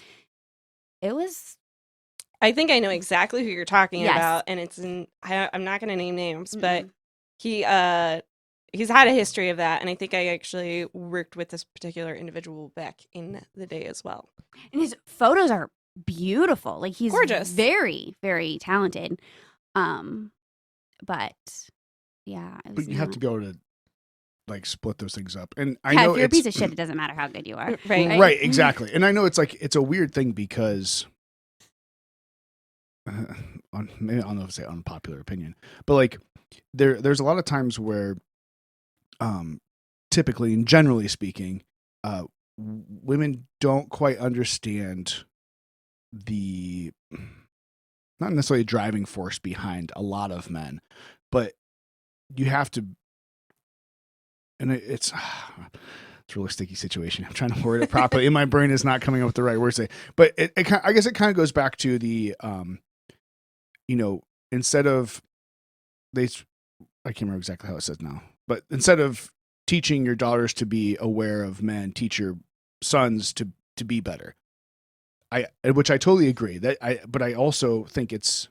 it was,
I think I know exactly who you're talking
Yes.
about, and it's I'm not going to name names, but
Mm-mm.
he's had a history of that, and I think I actually worked with this particular individual back in the day as well.
and his photos are beautiful. Like he's
Gorgeous.
very, very talented. But yeah, it was
But you have
not-
to go to like split those things up, and I
Yeah,
know
if you're a
it's
piece of shit, it doesn't matter how good you are.
Right.
right, exactly. And I know it's like it's a weird thing because maybe I don't know if to say unpopular opinion, but like there's a lot of times where typically and generally speaking, women don't quite understand the not necessarily driving force behind a lot of men, but you have to, and it's a really sticky situation. I'm trying to word it properly, and my brain is not coming up with the right words to say. But I guess it kind of goes back to the, instead of I can't remember exactly how it says now, but instead of teaching your daughters to be aware of men, teach your sons to be better. Which I totally agree but I also think it's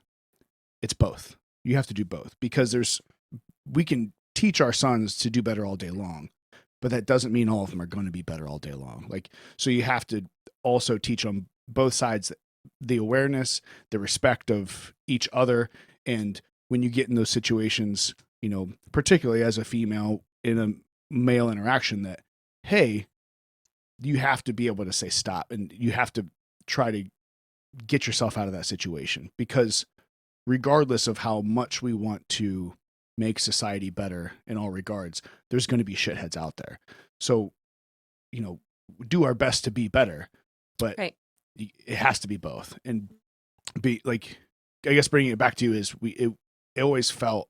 both. You have to do both because we can teach our sons to do better all day long, but that doesn't mean all of them are going to be better all day long. Like, so you have to also teach on both sides the awareness, the respect of each other. And when you get in those situations, particularly as a female in a male interaction, that, hey, you have to be able to say stop, and you have to try to get yourself out of that situation, because regardless of how much we want to make society better in all regards, there's going to be shitheads out there. So, do our best to be better, but
Right.
it has to be both. And be like, I guess bringing it back to you is it always felt,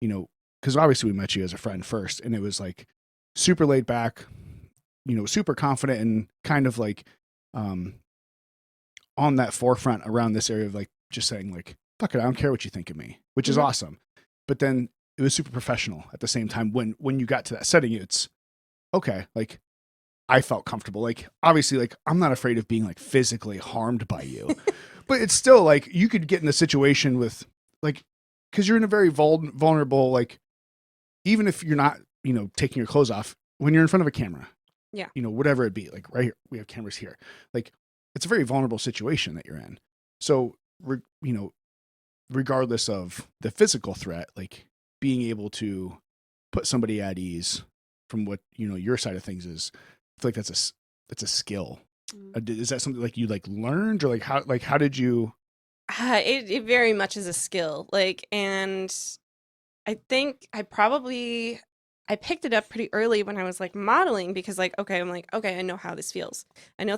because obviously we met you as a friend first, and it was like super laid back, super confident, and kind of like on that forefront around this area of like just saying like, fuck it, I don't care what you think of me, which is awesome. But then it was super professional at the same time. When you got to that setting, it's okay. Like, I felt comfortable. Like, obviously, like, I'm not afraid of being like physically harmed by you, but it's still like you could get in a situation with like, because you're in a very vulnerable, like, even if you're not, taking your clothes off, when you're in front of a camera,
Yeah.
Whatever it be, like right here, we have cameras here. Like, it's a very vulnerable situation that you're in. So, regardless of the physical threat, like being able to put somebody at ease from what, your side of things is, I feel like that's a skill. Is that something like you like learned, or like how did you?
It very much is a skill. Like, and I think I picked it up pretty early when I was like modeling, because like, okay, I'm like, okay, I know how this feels. I know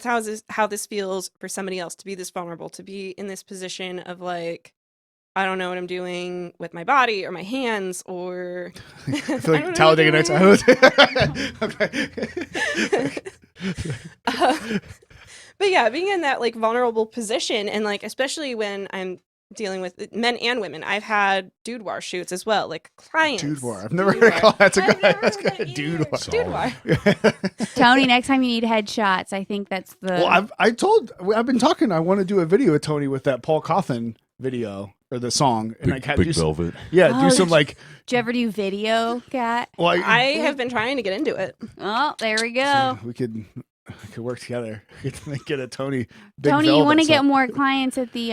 how this feels for somebody else to be this vulnerable, to be in this position of like, I don't know what I'm doing with my body or my hands, or
I feel like Talladega Nights. Okay.
But yeah, being in that like vulnerable position, and like especially when I'm dealing with men and women, I've had boudoir shoots as well, like clients.
Boudoir. I've never heard it called. That's a
I've
good.
never
That's
heard
good.
that either.
Boudoir.
Boudoir.
Tony, next time you need headshots, I think that's the.
Well, I've been talking. I want to do a video with Tony with that Paul Coffin video or the song, and I can't
Big
do some,
Velvet.
do some like.
Did you ever do video, Kat?
Well,
I have been trying to get into it.
Oh, there we go.
we could work together. We could get a Tony. Big
Tony, you
Velvet
want to get
song.
more clients at the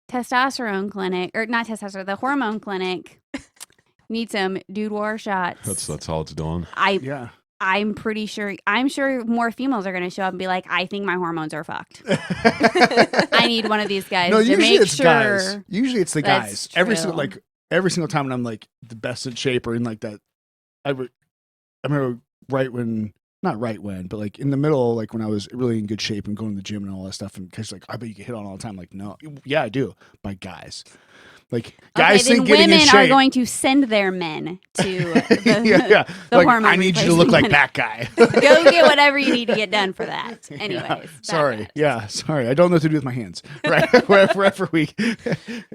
testosterone clinic, or not testosterone, the hormone clinic. Need some boudoir shots.
That's how it's done.
Yeah.
I'm pretty sure. I'm sure more females are going to show up and be like, "I think my hormones are fucked. I need one of these guys to
usually
make
it's
sure."
guys. Usually it's the
That's
guys. Every
true.
single time when I'm like the best in shape or in like that, I remember not right when, but like in the middle, like when I was really in good shape and going to the gym and all that stuff, and because like I bet you get hit on all the time. Like, no, yeah, I do, by guys. Like, guys
okay,
think
then
getting in
women
shape.
are going to send their men to the,
yeah.
the
Like,
hormone
I need you to look like
replacement
that guy.
Go get whatever you need to get done for that. Anyways,
Yeah.
that
Sorry.
matters.
Yeah. Sorry. I don't know what to do with my hands. Right. wherever we.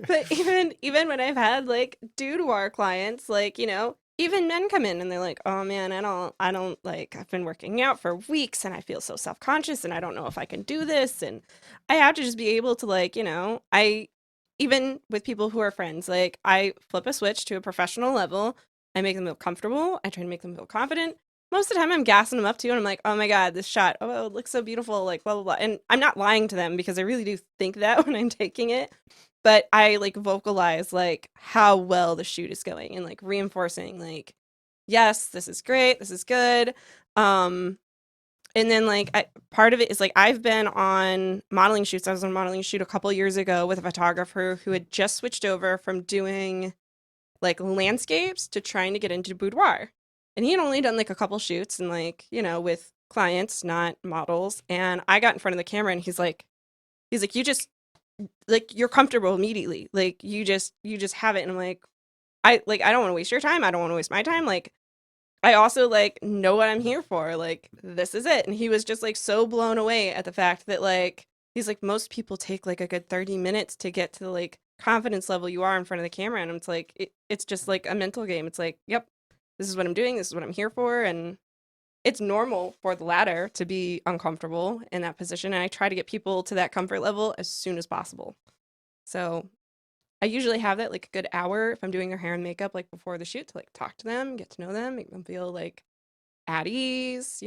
But even when I've had like boudoir clients, like, even men come in and they're like, oh man, I don't like, I've been working out for weeks and I feel so self-conscious and I don't know if I can do this. And I have to just be able to like, even with people who are friends, like I flip a switch to a professional level. I make them feel comfortable. I try to make them feel confident. Most of the time I'm gassing them up too. And I'm like, oh my God, this shot, oh, it looks so beautiful. Like blah, blah, blah. And I'm not lying to them because I really do think that when I'm taking it. But I like vocalize like how well the shoot is going and like reinforcing like, yes, this is great. This is good. And then like part of it is like I've been on modeling shoots. I was on a modeling shoot a couple years ago with a photographer who had just switched over from doing like landscapes to trying to get into boudoir. And he had only done like a couple shoots and like, with clients, not models. And I got in front of the camera and he's like, you just like, you're comfortable immediately. Like you just have it. And I'm like, I don't want to waste your time. I don't want to waste my time. Like, I also like know what I'm here for. Like, this is it. And he was just like so blown away at the fact that like, he's like, most people take like a good 30 minutes to get to the like confidence level you are in front of the camera. And it's like, it's just like a mental game. It's like, yep, this is what I'm doing. This is what I'm here for. And it's normal for the latter to be uncomfortable in that position. And I try to get people to that comfort level as soon as possible. So I usually have that like a good hour if I'm doing their hair and makeup like before the shoot to like talk to them, get to know them, make them feel like at ease,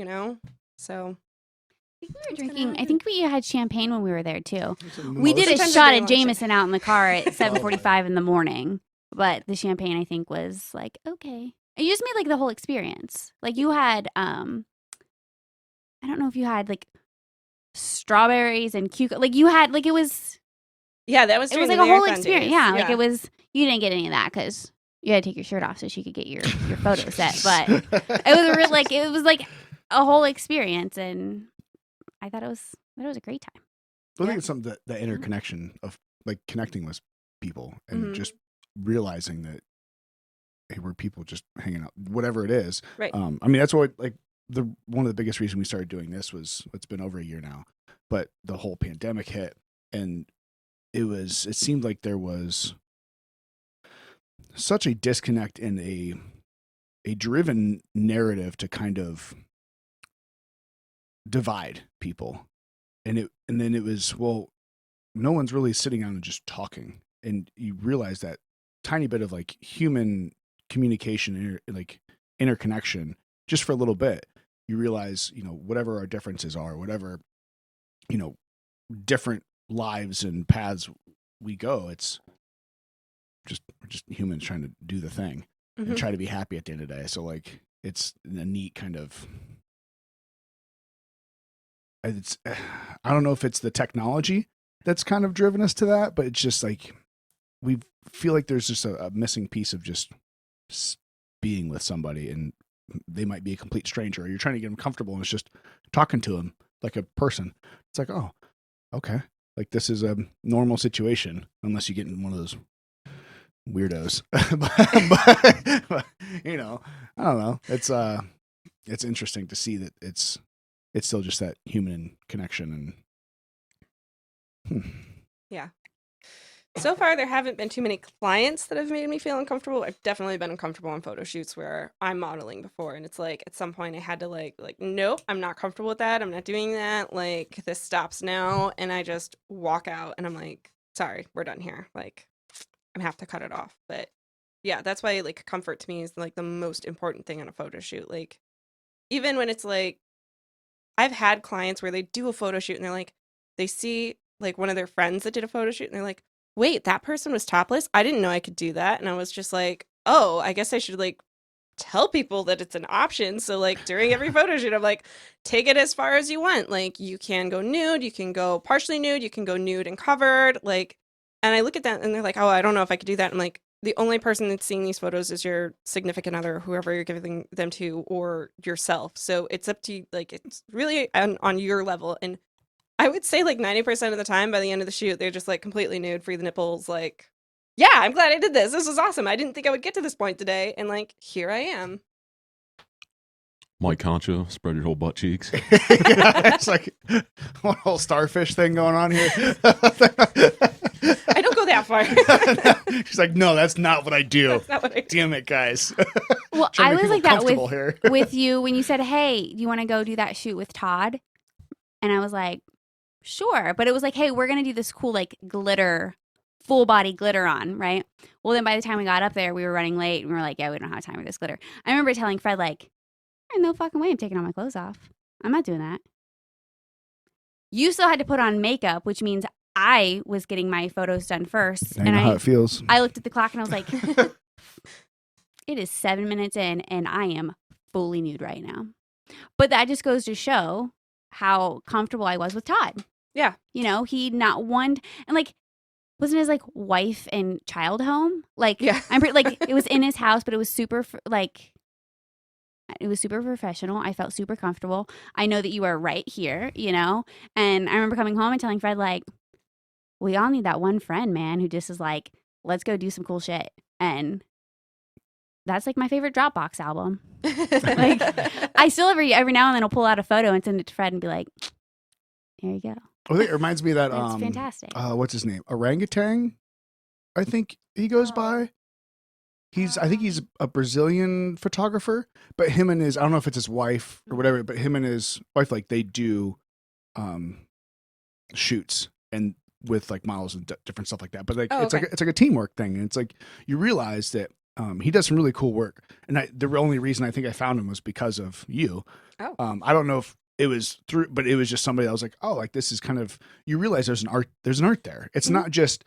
So
I think we were drinking. I think we had champagne when we were there too.
We
We did a
Sometimes I
shot
bring
of
a lot of
Jameson out in the car at 7:45 in the morning, but the champagne I think was like okay. You just made like the whole experience. Like you had, I don't know if you had like strawberries and cucumber. Like you had, like it was
Yeah, that was
like
during
a
the
whole
marathon
experience.
days.
Yeah, like it was. You didn't get any of that because you had to take your shirt off so she could get your photo set. But it was a real it was like a whole experience, and I thought it was a great time.
I think it's something that interconnection of like connecting with people and just realizing that, hey, we're people just hanging out, whatever it is.
Right.
I mean, that's what like one of the biggest reasons we started doing this was it's been over a year now, but the whole pandemic hit, and it seemed like there was such a disconnect in a driven narrative to kind of divide people. And then it was, well, no one's really sitting down and just talking. And you realize that tiny bit of like human communication, like interconnection, just for a little bit, you realize, whatever our differences are, whatever, different lives and paths we go, it's we're just humans trying to do the thing and try to be happy at the end of the day. So like, it's a neat kind of, I don't know if it's the technology that's kind of driven us to that, but it's just like, we feel like there's just a missing piece of just being with somebody, and they might be a complete stranger, or you're trying to get them comfortable and it's just talking to them like a person. It's like, oh, okay. Like this is a normal situation, unless you get in one of those weirdos. but, I don't know. It's interesting to see that it's still just that human connection and
Yeah. So far, there haven't been too many clients that have made me feel uncomfortable. I've definitely been uncomfortable on photo shoots where I'm modeling before, and it's like at some point I had to like, nope, I'm not comfortable with that. I'm not doing that. Like this stops now, and I just walk out, and I'm like, sorry, we're done here. Like, I have to cut it off. But yeah, that's why like comfort to me is like the most important thing on a photo shoot. Like, even when it's like, I've had clients where they do a photo shoot and they're like, they see like one of their friends that did a photo shoot and they're like, wait, that person was topless? I didn't know I could do that. And I was just like, oh, I guess I should like tell people that it's an option. So like during every photo shoot, I'm like, take it as far as you want. Like you can go nude, you can go partially nude, you can go nude and covered. Like, and I look at that and they're like, oh, I don't know if I could do that. I'm like, the only person that's seeing these photos is your significant other, whoever you're giving them to, or yourself. So it's up to you. Like, it's really on your level. And I would say like 90% of the time by the end of the shoot, they're just like completely nude, free the nipples. Like, yeah, I'm glad I did this. This was awesome. I didn't think I would get to this point today. And like, here I am.
Mike Concho, spread your whole butt cheeks.
It's like one whole starfish thing going on here.
I don't go that far.
She's like, no, that's not what I do.
That's not what I do.
Damn it, guys.
Well, I was like that with you when you said, hey, do you want to go do that shoot with Todd? And I was like, sure. But it was like, hey, we're going to do this cool like glitter, full body glitter on, right? Well, then by the time we got up there, we were running late and we were like, yeah, we don't have time for this glitter. I remember telling Fred, like, there's no fucking way I'm taking all my clothes off. I'm not doing that. You still had to put on makeup, which means I was getting my photos done first.
I know how it feels.
I looked at the clock and I was like, it is 7 minutes in and I am fully nude right now. But that just goes to show how comfortable I was with Todd.
Yeah.
He not one, and like, wasn't his like wife and child home? Like,
yeah.
I'm pretty, like, it was in his house, but it was super like, it was super professional. I felt super comfortable. I know that you are right here, and I remember coming home and telling Fred, like, we all need that one friend, man, who just is like, let's go do some cool shit. And that's like my favorite Dropbox album. Like, I still every now and then I'll pull out a photo and send it to Fred and be like, here you go.
I think it reminds me of that.
It's fantastic.
What's his name? Orangutan, I think he goes by. I think he's a Brazilian photographer, but him and I don't know if it's his wife or whatever, but him and his wife, like they do shoots and with like models and different stuff like that. But like, it's like a teamwork thing. And it's like, you realize that he does some really cool work. And the only reason I think I found him was because of you.
Oh.
I don't know if it was through, but it was just somebody that was like, oh, like this is kind of, you realize there's an art there. It's not just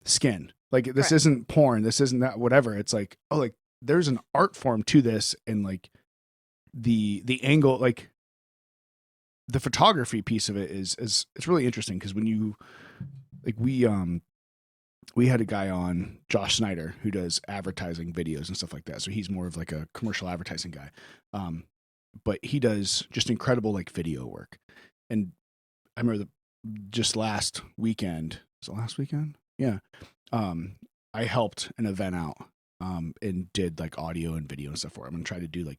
skin. Like this isn't porn. This isn't that, whatever. It's like, oh, like there's an art form to this. And like the angle, like the photography piece of it is it's really interesting because when you like we had a guy on, Josh Snyder, who does advertising videos and stuff like that. So he's more of like a commercial advertising guy. But he does just incredible like video work. And I remember just last weekend, was it last weekend? Yeah. I helped an event out and did like audio and video and stuff for him. I'm going to try to do like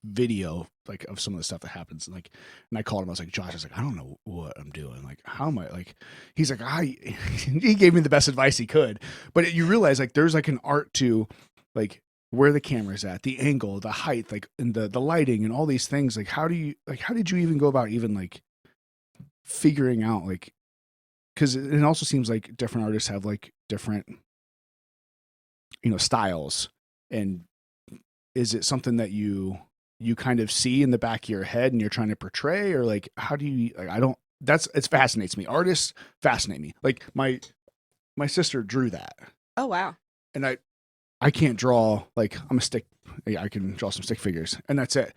video like of some of the stuff that happens, and I called him. I was like, Josh, I was like, I don't know what I'm doing, like how am I, like he's like, he gave me the best advice he could, but you realize like there's like an art to like where the camera's at, the angle, the height, like and the lighting and all these things. Like how did you even go about even like figuring out, like, because it also seems like different artists have like different styles, and is it something that you kind of see in the back of your head and you're trying to portray, or like how do you, like, it fascinates me. Artists fascinate me. Like my sister drew that.
Oh wow.
And I can't draw, like I can draw some stick figures and that's it.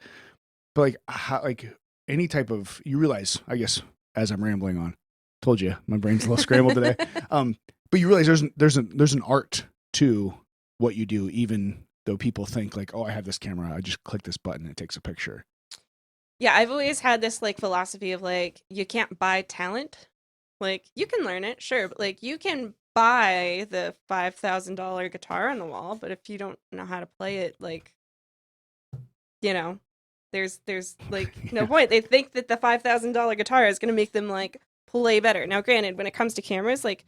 But like how, like any type of, you realize, I guess as I'm rambling on, told you my brain's a little scrambled today. But you realize there's an art to what you do, even though people think like, oh, I have this camera, I just click this button, it takes a picture.
Yeah, I've always had this like philosophy of like, you can't buy talent. Like you can learn it, sure, but like you can buy the $5,000 guitar on the wall, but if you don't know how to play it, like, there's like no point. They think that the $5,000 guitar is going to make them like play better. Now, granted, when it comes to cameras, like,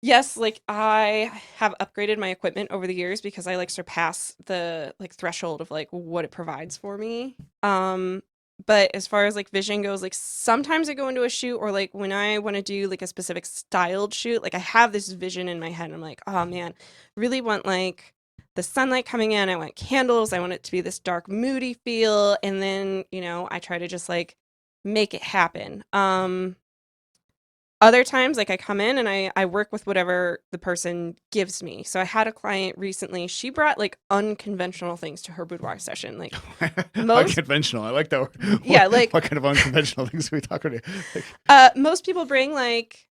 yes, like I have upgraded my equipment over the years because I like surpass the like threshold of like what it provides for me. But as far as like vision goes, like sometimes I go into a shoot, or like when I want to do like a specific styled shoot, like I have this vision in my head and I'm like, oh man, really want like the sunlight coming in. I want candles. I want it to be this dark, moody feel. And then, I try to just like make it happen. Other times, like I come in and I work with whatever the person gives me. So I had a client recently, she brought like unconventional things to her boudoir session. Like
Unconventional. I like that word.
Yeah, like
what kind of unconventional things are we talking about?
Most people bring like,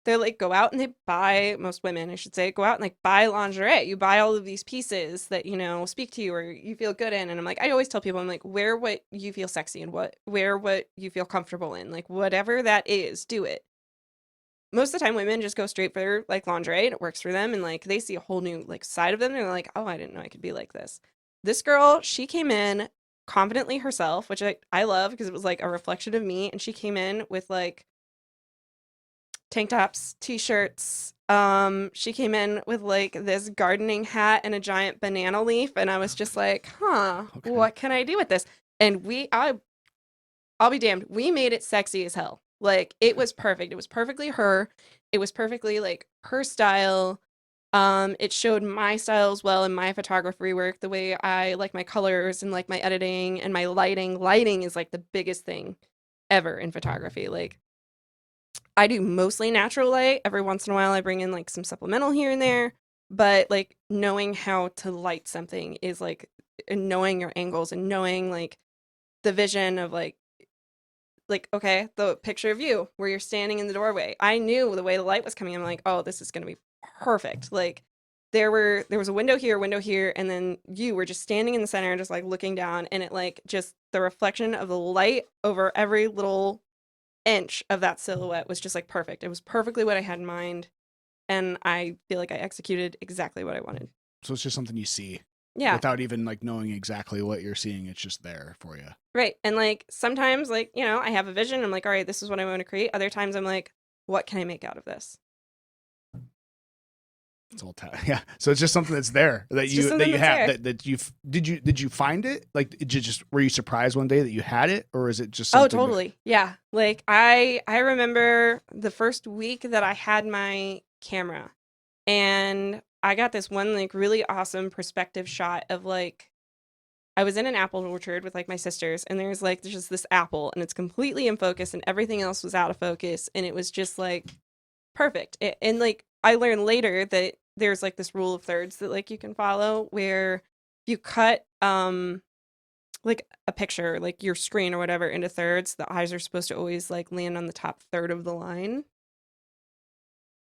they're like go out and they buy, most women I should say, go out and like buy lingerie. You buy all of these pieces that speak to you or you feel good in, and I'm like, I always tell people, I'm like, wear what you feel sexy and wear what you feel comfortable in, like whatever that is, do it. Most of the time women just go straight for like lingerie and it works for them, and like they see a whole new like side of them and they're like, oh, I didn't know I could be like this. This girl, she came in confidently herself, which I love because it was like a reflection of me, and she came in with like tank tops, t-shirts. She came in with like this gardening hat and a giant banana leaf, and I was just like, okay, what can I do with this? And I'll be damned, we made it sexy as hell. Like it was perfect. It was perfectly her. It was perfectly like her style. It showed my style as well in my photography work, the way I like my colors and like my editing and my lighting. Lighting is like the biggest thing ever in photography. Like I do mostly natural light. Every once in a while I bring in like some supplemental here and there, but like knowing how to light something is like, and knowing your angles and knowing like the vision of like, okay, the picture of you where you're standing in the doorway. I knew the way the light was coming in. I'm like, oh, this is going to be perfect. Like there was a window here, and then you were just standing in the center, just like looking down, and it like just the reflection of the light over every little inch of that silhouette was just like perfect. It was perfectly what I had in mind, and I feel like I executed exactly what I wanted.
So it's just something you see.
Yeah.
Without even like knowing exactly what you're seeing, it's just there for you.
Right. And like sometimes like, I have a vision. I'm like, all right, this is what I want to create. Other times I'm like, what can I make out of this?
It's all yeah. So it's just something that's there that you have that you did you find it? Like were you surprised one day that you had it, or is it just something
totally. Yeah. Like I remember the first week that I had my camera, and I got this one like really awesome perspective shot of like I was in an apple orchard with like my sisters, and there's just this apple and it's completely in focus and everything else was out of focus, and it was just like perfect. And like I learned later that there's like this rule of thirds that like you can follow, where you cut like a picture, like your screen or whatever, into thirds. The eyes are supposed to always like land on the top third of the line.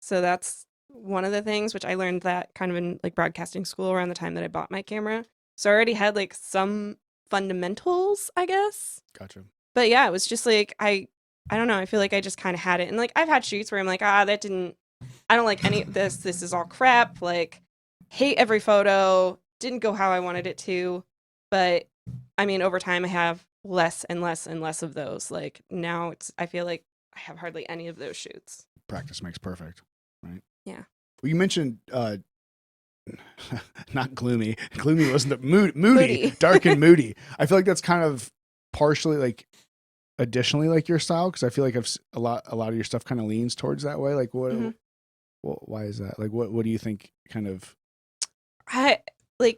So that's one of the things, which I learned that kind of in like broadcasting school around the time that I bought my camera. So I already had like some fundamentals, I guess.
Gotcha.
But yeah, it was just like I don't know, I feel like I just kind of had it. And like I've had shoots where I'm like, I don't like any of this. This is all crap. Like hate every photo. Didn't go how I wanted it to. But I mean, over time I have less and less and less of those. Like now I feel like I have hardly any of those shoots.
Practice makes perfect, right?
Yeah.
Well, you mentioned not gloomy. Gloomy wasn't moody,
Moody.
dark and moody. I feel like that's kind of partially like additionally like your style, because I feel like a lot of your stuff kind of leans towards that way. Like what?
Mhm.
Why is that? Like what do you think? Kind of.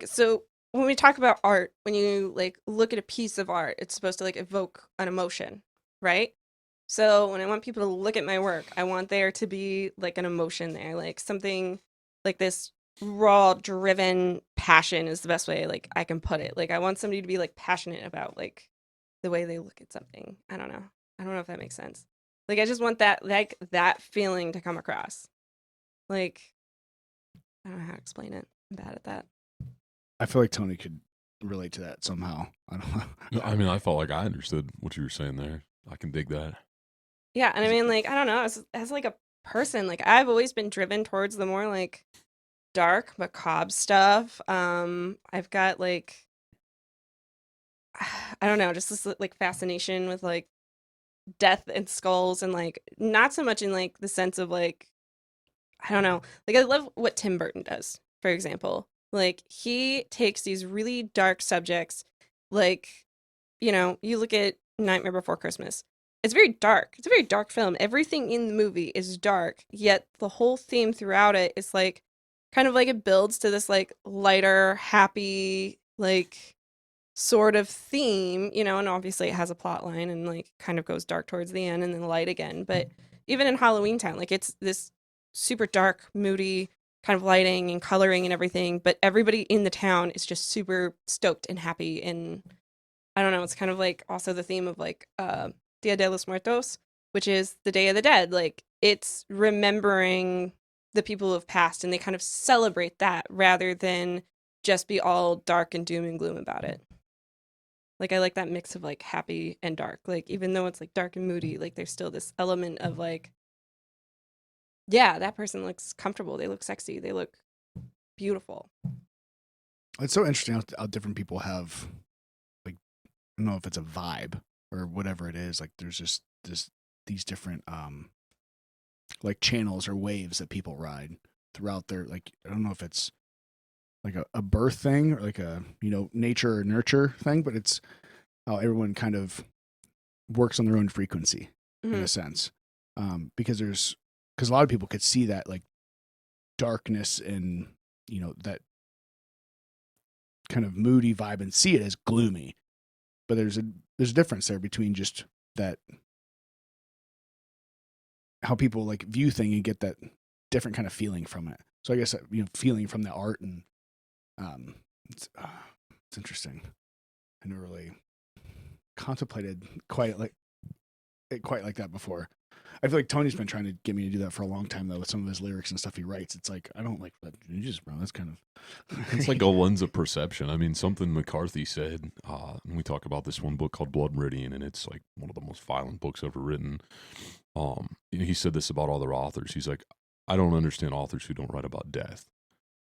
So when we talk about art, when you like look at a piece of art, it's supposed to like evoke an emotion, right? So when I want people to look at my work, I want there to be like an emotion there, like something like this raw, driven passion is the best way like I can put it. Like I want somebody to be like passionate about like the way they look at something. I don't know. I don't know if that makes sense. Like I just want that feeling to come across. Like I don't know how to explain it. I'm bad at that.
I feel like Tony could relate to that somehow. I don't know.
I mean, I felt like I understood what you were saying there. I can dig that.
Yeah, and I mean, like, I don't know, as like a person, like, I've always been driven towards the more like dark, macabre stuff. I've got like, I don't know, just this like fascination with like death and skulls, and like not so much in like the sense of like, I don't know, like I love what Tim Burton does, for example. Like he takes these really dark subjects, like, you look at Nightmare Before Christmas. It's very dark. It's a very dark film. Everything in the movie is dark, yet the whole theme throughout it is like kind of like it builds to this like lighter, happy, like sort of theme, and obviously it has a plot line and like kind of goes dark towards the end and then light again. But even in Halloween Town, like it's this super dark, moody kind of lighting and coloring and everything, but everybody in the town is just super stoked and happy. And I don't know, it's kind of like also the theme of like Dia de los Muertos, which is the Day of the Dead. Like it's remembering the people who have passed, and they kind of celebrate that rather than just be all dark and doom and gloom about it. Like I like that mix of like happy and dark. Like even though it's like dark and moody, like there's still this element of like, yeah, that person looks comfortable. They look sexy. They look beautiful.
It's so interesting how different people have, like, I don't know if it's a vibe or whatever it is. Like there's just these different like channels or waves that people ride throughout their, like, I don't know if it's like a birth thing or like a nature or nurture thing, but it's how everyone kind of works on their own frequency in a sense, because a lot of people could see that like darkness and that kind of moody vibe and see it as gloomy, but there's a difference there between just that, how people like view thing and get that different kind of feeling from it. So I guess feeling from the art, and it's interesting. I never really contemplated quite like that before. I feel like Tony's been trying to get me to do that for a long time though, with some of his lyrics and stuff he writes. It's like I don't like that. Bro, that's kind of
It's like a lens of perception. I mean, something McCarthy said, and we talk about this one book called Blood Meridian, and it's like one of the most violent books ever written. He said this about other authors. He's like, I don't understand authors who don't write about death.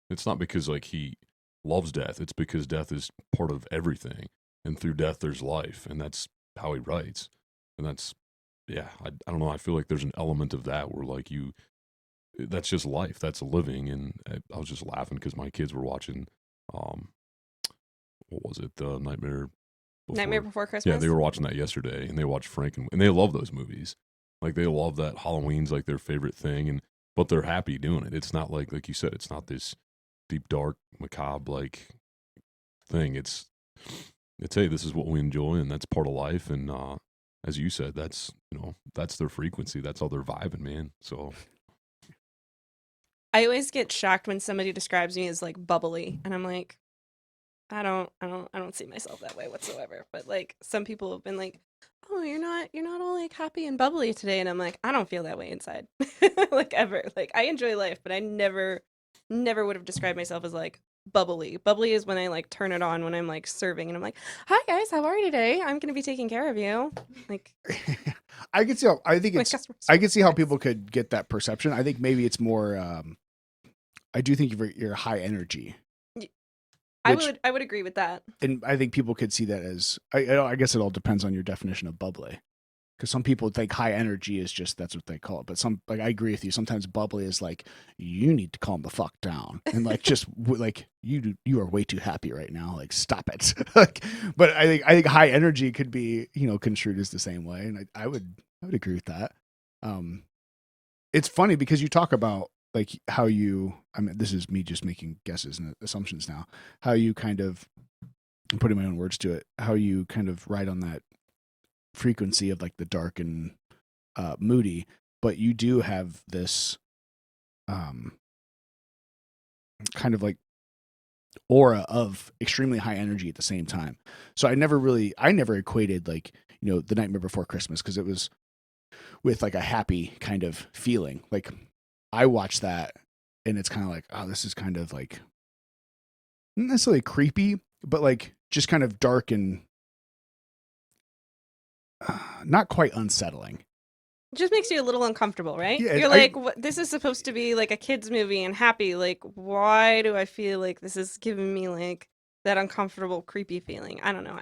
It's not because like he loves death. It's because death is part of everything, and through death there's life, and that's how he writes. And that's, yeah, I don't know. I feel like there's an element of that where like that's just life. That's living. And I was just laughing because my kids were watching, what was it? The Nightmare
Before Christmas.
Yeah, they were watching that yesterday, and they watched and they love those movies. Like they love that Halloween's like their favorite thing, but they're happy doing it. It's not like you said, it's not this deep, dark, macabre like thing. It's hey, this is what we enjoy, and that's part of life. And as you said, that's that's their frequency. That's how they're vibing, man. So
I always get shocked when somebody describes me as like bubbly, and I'm like, I don't see myself that way whatsoever. But like some people have been like, "Oh, you're not all like happy and bubbly today." And I'm like, "I don't feel that way inside." Like ever. Like I enjoy life, but I never would have described myself as like bubbly. Bubbly is when I like turn it on when I'm like serving and I'm like, "Hi guys, how are you today? I'm going to be taking care of you." Like
I can see how I think
my
it's
customer
I can see how
service.
people could get that perception. I think maybe it's more I do think you're high energy,
I
which
would agree with that.
and I think people could see that as I guess it all depends on your definition of bubbly. Because some people think high energy is just that's what they call it, but some like I agree with you. Sometimes bubbly is like you need to calm the fuck down and like just like you are way too happy right now. Like stop it. Like, but I think high energy could be construed as the same way, and I would agree with that. Um, it's funny because you talk about like how you. I mean, this is me just making guesses and assumptions now. How you kind of I'm putting my own words to it. How you kind of ride on that frequency of like the dark and moody, but you do have this kind of like aura of extremely high energy at the same time. So I never equated like the Nightmare Before Christmas because it was with like a happy kind of feeling. Like I watch that and it's kind of like, oh, this is kind of like not necessarily creepy, but like just kind of dark and not quite unsettling.
It just makes you a little uncomfortable, right?
Yeah,
You're like, what, this is supposed to be like a kid's movie and happy. Like, why do I feel like this is giving me like that uncomfortable, creepy feeling? I don't know.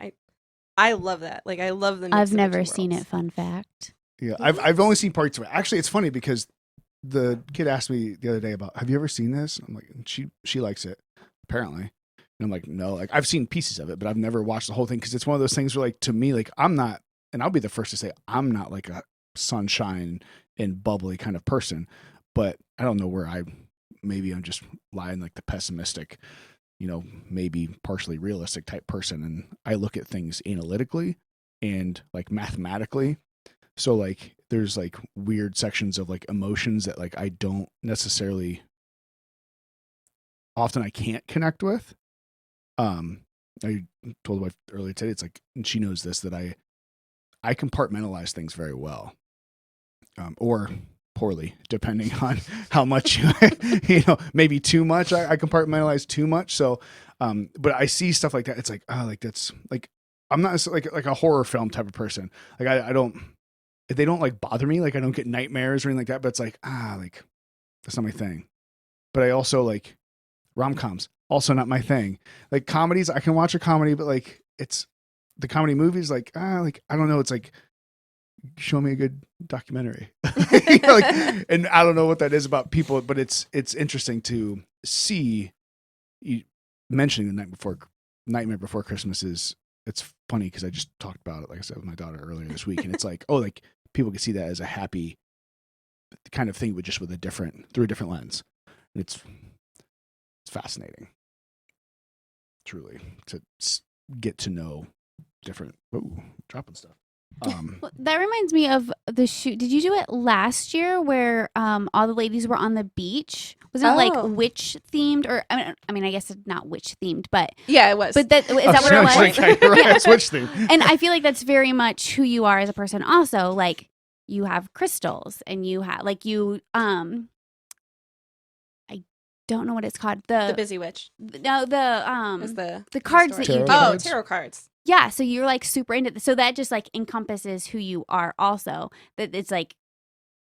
I love that. Like, I love the mix
I've
of the
never
two
seen
worlds.
it. Fun fact.
Yeah, I've only seen parts of it. Actually, it's funny because the kid asked me the other day about, have you ever seen this? I'm like, she likes it apparently, and I'm like, no, like I've seen pieces of it, but I've never watched the whole thing because it's one of those things where like to me, like I'm not, and I'll be the first to say I'm not like a sunshine and bubbly kind of person, but I don't know where maybe I'm just lying like the pessimistic, maybe partially realistic type person, and I look at things analytically and like mathematically. So like there's like weird sections of like emotions that like I don't necessarily often I can't connect with. I told the wife earlier today, it's like, and she knows this, that I compartmentalize things very well. Or poorly, depending on how much maybe too much. I compartmentalize too much. So but I see stuff like that. It's like, oh, like that's like I'm not like a horror film type of person. Like I don't if they don't like bother me, like I don't get nightmares or anything like that, but it's like, like that's not my thing. But I also like rom-coms, also not my thing. Like comedies, I can watch a comedy, but like it's the comedy movies, like I don't know, it's like show me a good documentary. Like, and I don't know what that is about people, but it's interesting to see you mentioning the Nightmare Before Christmas is it's funny because I just talked about it, like I said, with my daughter earlier this week, and it's like, oh, like people can see that as a happy kind of thing, but just with through a different lens. And it's fascinating, truly, to get to know different. Dropping stuff.
Well, that reminds me of the shoot. Did you do it last year where all the ladies were on the beach? Was it like
Oh.
witch themed, or I mean, I guess it's not witch themed, but
Yeah, it was.
is that what it was?
Right, switch thing.
And I feel like that's very much who you are as a person. Also, like you have crystals, and you have like I don't know what it's called.
the Busy Witch
No,
is the
cards
story.
that you
Tarot
do.
Oh,
cards?
tarot cards.
Yeah, so you're like super into so that just like encompasses who you are also. That it's like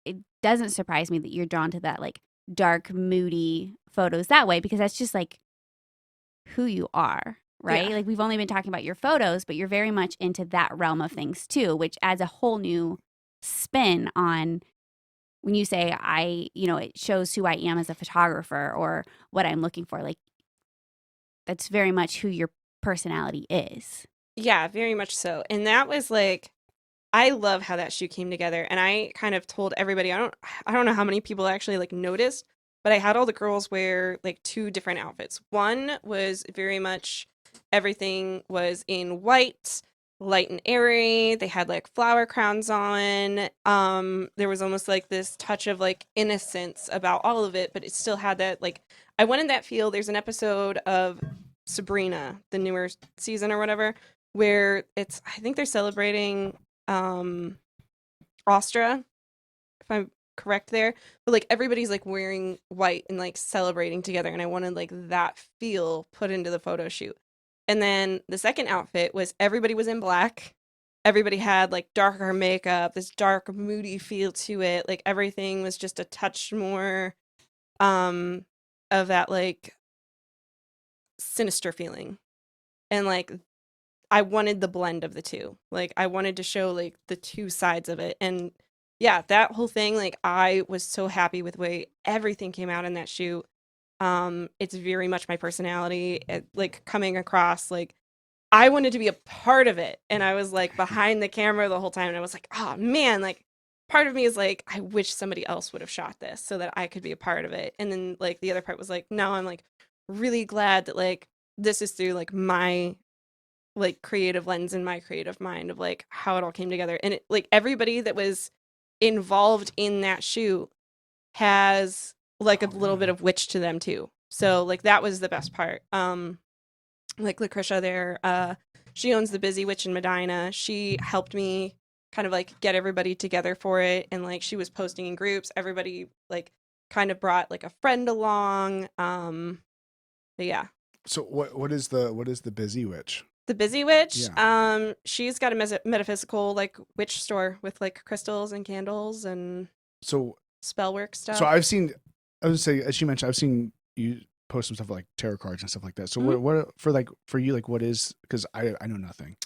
it doesn't surprise me that you're drawn to that like dark, moody photos that way because that's just like who you are, right?
Yeah.
Like we've only been talking about your photos, but you're very much into that realm of things too, which adds a whole new spin on when you say it shows who I am as a photographer or what I'm looking for. Like that's very much who your personality is.
Yeah, very much so. And that was like I love how that shoot came together. And I kind of told everybody, I don't know how many people actually like noticed, but I had all the girls wear like two different outfits. One was very much everything was in white, light and airy. They had like flower crowns on. There was almost like this touch of like innocence about all of it, but it still had that like I wanted that feel. There's an episode of Sabrina, the newer season or whatever, where it's, I think they're celebrating Austria, if I'm correct there. But like everybody's like wearing white and like celebrating together, and I wanted like that feel put into the photo shoot. And then the second outfit was everybody was in black. Everybody had like darker makeup, this dark, moody feel to it. Like everything was just a touch more of that like sinister feeling. And like I wanted the blend of the two. Like I wanted to show like the two sides of it. And yeah, that whole thing, like I was so happy with the way everything came out in that shoot. It's very much my personality, like coming across. Like I wanted to be a part of it, and I was like behind the camera the whole time, and I was like, oh man, like part of me is like, I wish somebody else would have shot this so that I could be a part of it. And then like the other part was like, no, I'm like really glad that like this is through like my like creative lens and my creative mind of like how it all came together. And it, like everybody that was involved in that shoot has like a little bit of witch to them too. So like that was the best part. Like Lucretia there, she owns the Busy Witch in Medina. She helped me kind of like get everybody together for it, and like she was posting in groups. Everybody like kind of brought like a friend along. But yeah.
So what is the Busy Witch?
The Busy Witch,
Yeah.
She's got a metaphysical like witch store with like crystals and candles and
So
spell work stuff.
So I've seen, I would say, as you mentioned, I've seen you post some stuff like tarot cards and stuff like that. So what for you, like, what is, because I know nothing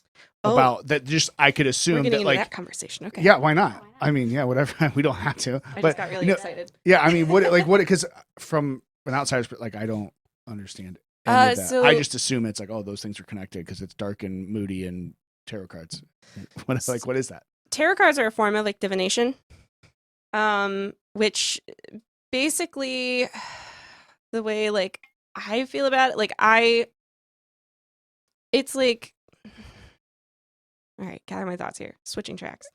about that. Just, I could
We're
assume
getting
that
into
like,
that conversation. Okay.
yeah, why not? I mean, yeah, whatever. We don't have to,
I
but
just got really
you know,
excited.
yeah, I mean, because from an outsider's, like, I don't understand any of that.
So
I just assume it's like, oh, those things are connected because it's dark and moody and tarot cards. What is that?
tarot cards are a form of like divination, which basically the way like I feel about it, like it's like, all right, gather my thoughts here, switching tracks.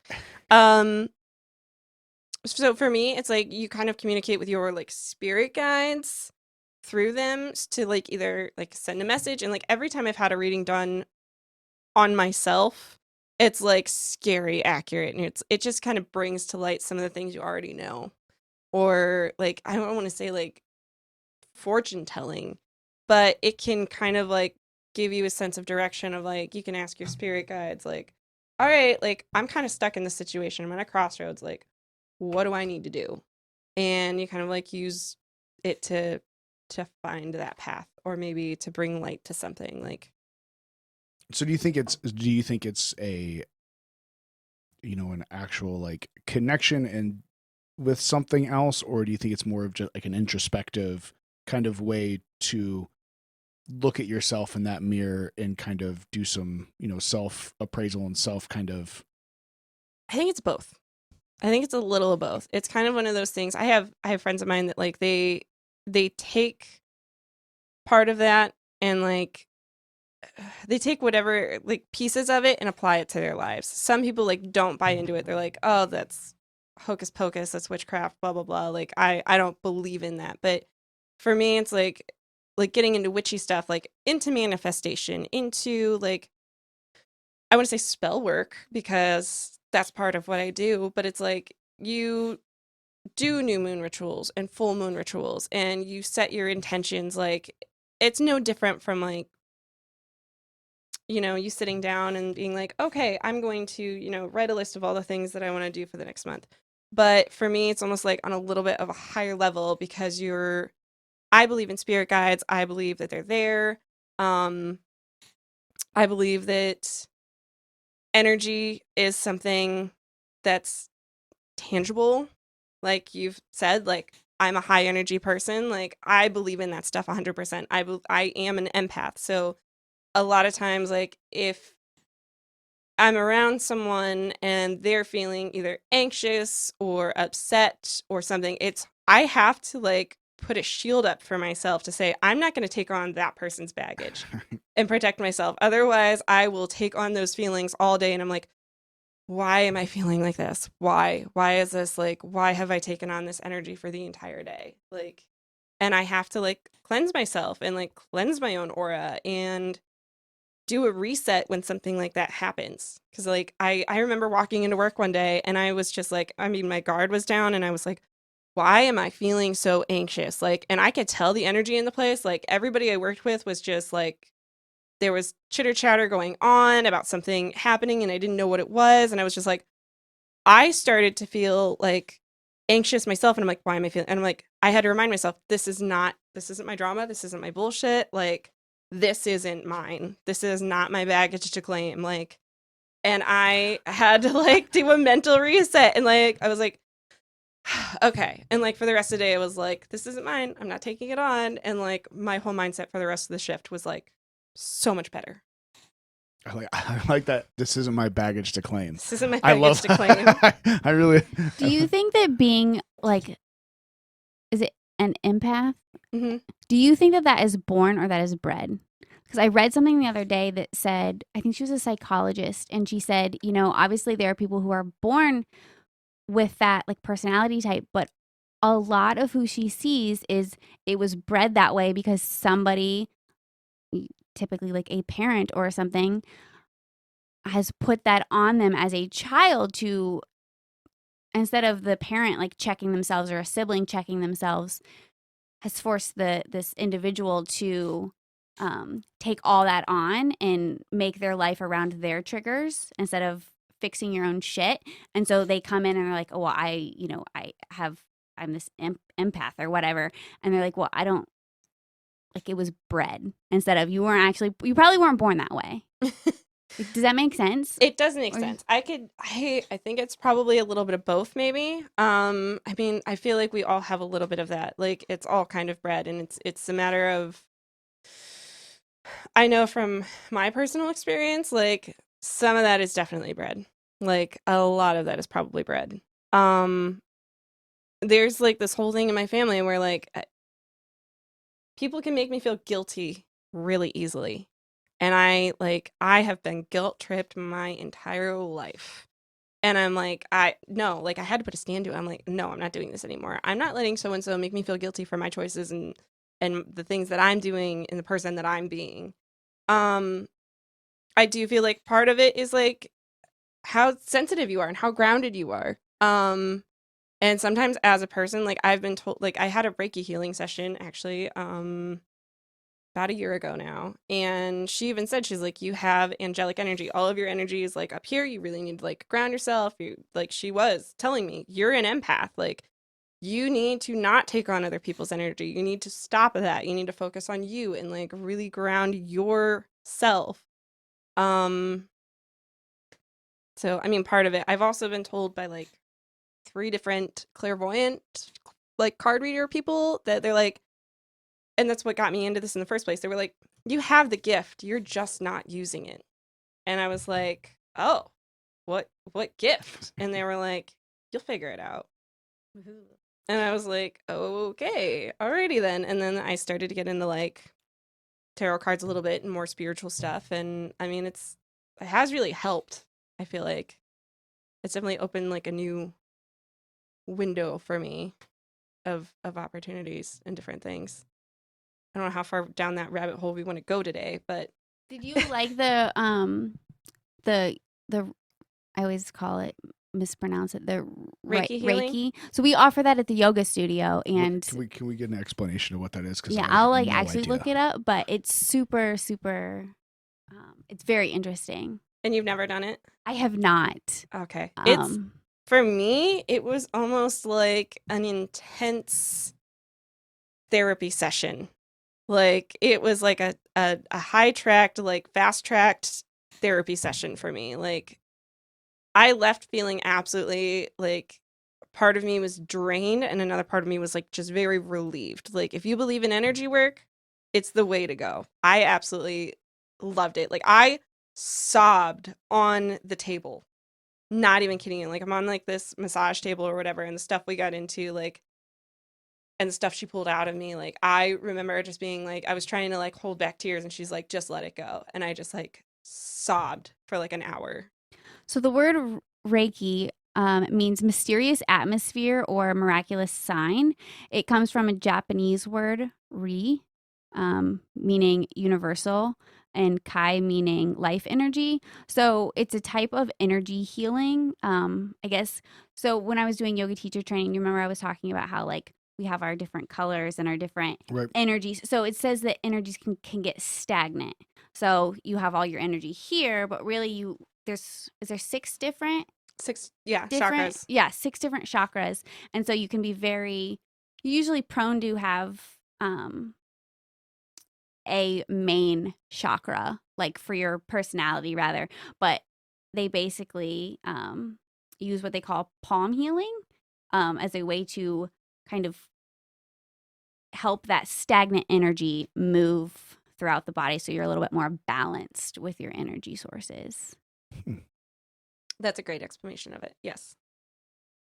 So for me, it's like you kind of communicate with your like spirit guides through them to like either like send a message. And like every time I've had a reading done on myself, it's like scary accurate, and it just kind of brings to light some of the things you already know. Or like I don't want to say like fortune telling, but it can kind of like give you a sense of direction of like you can ask your spirit guides like, all right, like I'm kind of stuck in this situation, I'm at a crossroads, like what do I need to do? And you kind of like use it to find that path, or maybe to bring light to something. Like,
So do you think it's a, an actual like connection and with something else, or do you think it's more of just like an introspective kind of way to look at yourself in that mirror and kind of do some, self appraisal and self kind of?
I think it's both. I think it's a little of both. It's kind of one of those things. I have friends of mine that like they take part of that and like they take whatever like pieces of it and apply it to their lives. Some people like don't buy into it. They're like, "Oh, that's hocus pocus, that's witchcraft, blah blah blah." Like I don't believe in that. But for me, it's like getting into witchy stuff, like into manifestation, into like I want to say spell work, because that's part of what I do, but it's like you do new moon rituals and full moon rituals, and you set your intentions. Like it's no different from like, you sitting down and being like, okay, I'm going to, write a list of all the things that I want to do for the next month. But for me, it's almost like on a little bit of a higher level, because I believe in spirit guides. I believe that they're there. I believe that energy is something that's tangible. Like you've said, like I'm a high energy person. Like I believe in that stuff 100%. I am an empath. So a lot of times, like if I'm around someone and they're feeling either anxious or upset or something, I have to like put a shield up for myself to say, I'm not going to take on that person's baggage and protect myself. Otherwise, I will take on those feelings all day. And I'm like, why am I feeling like this? Why is this like, why have I taken on this energy for the entire day? Like, and I have to like cleanse myself and like cleanse my own aura and do a reset when something like that happens. Because like I remember walking into work one day and I was just like, I mean, my guard was down and I was like, why am I feeling so anxious? Like, and I could tell the energy in the place. Like everybody I worked with was just like, there was chitter chatter going on about something happening and I didn't know what it was. And I was just like, I started to feel like anxious myself. And I'm like, why am I feeling? And I'm like, I had to remind myself, this isn't my drama. This isn't my bullshit. Like, this isn't mine. This is not my baggage to claim. Like, and I had to like do a mental reset. And like, I was like, okay. And like for the rest of the day, I was like, this isn't mine. I'm not taking it on. And like my whole mindset for the rest of the shift was like so much better.
I like that. This isn't my baggage to claim.
This isn't my
I
baggage
love
to claim.
I really.
Do you think that being like, is it an empath?
Mm-hmm.
Do you think that that is born or that is bred? Because I read something the other day that said, I think she was a psychologist, and she said, you know, obviously there are people who are born with that like personality type, but a lot of who she sees is it was bred that way because somebody, typically like a parent or something, has put that on them as a child to, instead of the parent like checking themselves or a sibling checking themselves, has forced this individual to take all that on and make their life around their triggers instead of fixing your own shit. And so they come in and they're like, oh, well, I'm this empath or whatever. And they're like, well, I don't, like, it was bred instead of you probably weren't born that way. Does that make sense?
It does make sense. I think it's probably a little bit of both, maybe. I mean, I feel like we all have a little bit of that. Like, it's all kind of bred, and it's a matter of, I know from my personal experience, like, some of that is definitely bred. Like, a lot of that is probably bred. There's, like, this whole thing in my family where, like, people can make me feel guilty really easily. And I have been guilt tripped my entire life. And I'm like, I had to put a stand to it. I'm like, no, I'm not doing this anymore. I'm not letting so-and-so make me feel guilty for my choices and the things that I'm doing and the person that I'm being. I do feel like part of it is like how sensitive you are and how grounded you are. And sometimes as a person, like I've been told, like I had a Reiki healing session actually, about a year ago now, and she even said, she's like, you have angelic energy, all of your energy is like up here, you really need to like ground yourself. You, like, she was telling me, you're an empath, like you need to not take on other people's energy, you need to stop that, you need to focus on you and like really ground yourself. So I mean, part of it, I've also been told by like 3 different clairvoyant like card reader people that they're like, and that's what got me into this in the first place. They were like, you have the gift, you're just not using it. And I was like, oh, what gift? And they were like, you'll figure it out. And I was like, okay, alrighty then. And then I started to get into like tarot cards a little bit and more spiritual stuff. And I mean, it has really helped. I feel like it's definitely opened like a new window for me of opportunities and different things. I don't know how far down that rabbit hole we want to go today, but
Did you like the I always call it, mispronounce it, the
Reiki healing?
Reiki. So we offer that at the yoga studio, and
Can we get an explanation of what that is?
yeah, I'll like actually look it up, but it's super it's very interesting.
And you've never done it?
I have not.
Okay. It's, for me, it was almost like an intense therapy session. Like it was like a high-tracked, like fast-tracked therapy session for me. Like I left feeling absolutely like part of me was drained and another part of me was like just very relieved. Like if you believe in energy work, it's the way to go. I absolutely loved it. Like I sobbed on the table. Not even kidding you. Like I'm on like this massage table or whatever, and the stuff we got into, like, and the stuff she pulled out of me, like I remember just being like, I was trying to like hold back tears and she's like, just let it go. And I just like sobbed for like an hour.
So the word Reiki means mysterious atmosphere or miraculous sign. It comes from a Japanese word, ri, meaning universal, and Kai meaning life energy. So it's a type of energy healing, I guess. So when I was doing yoga teacher training, you remember I was talking about how like we have our different colors and our different
Right.
energies. So it says that energies can get stagnant. So you have all your energy here, but really is there 6 different
chakras.
Yeah, 6 different chakras. And so you can be very usually prone to have a main chakra, like for your personality rather, but they basically use what they call palm healing as a way to kind of help that stagnant energy move throughout the body so you're a little bit more balanced with your energy sources.
That's a great explanation of it. Yes.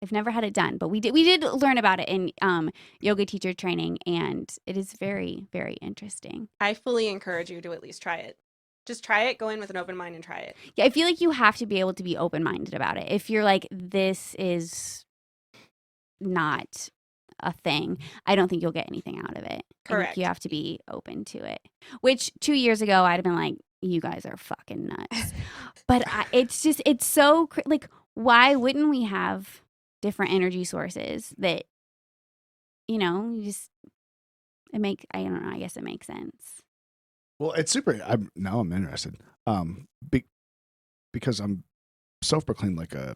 I've never had it done, but we did learn about it in yoga teacher training, and it is very, very interesting.
I fully encourage you to at least try it. Just try it. Go in with an open mind and try it.
Yeah, I feel like you have to be able to be open-minded about it. If you're like, this is not a thing, I don't think you'll get anything out of it. I
Correct.
think you have to be open to it. Which 2 years ago, I'd have been like, you guys are fucking nuts. But it's so, like, why wouldn't we have different energy sources that, I don't know, I guess it makes sense.
Well, it's super. Now I'm interested. Because I'm self-proclaimed like a.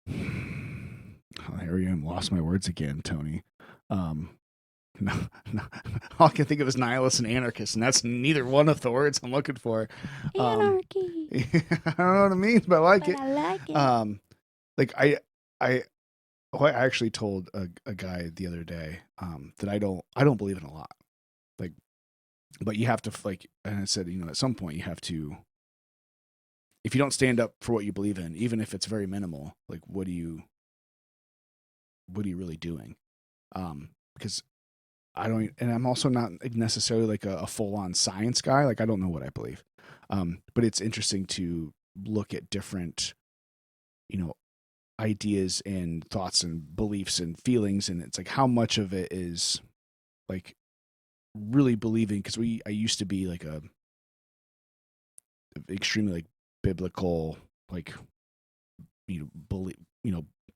Oh, here I am. Lost my words again, Tony. No, all I can think of is nihilist and anarchist, and that's neither one of the words I'm looking for.
Anarchy.
I don't know what it means, but I like it.
I like it.
Like I actually told a guy the other day that I don't believe in a lot. Like, but you have to and I said, at some point you have to. If you don't stand up for what you believe in, even if it's very minimal, like what are you really doing? Because I don't, and I'm also not necessarily like a full-on science guy. Like I don't know what I believe, but it's interesting to look at different, ideas and thoughts and beliefs and feelings, and it's like how much of it is like really believing. Because I used to be like a extremely like biblical, like believe,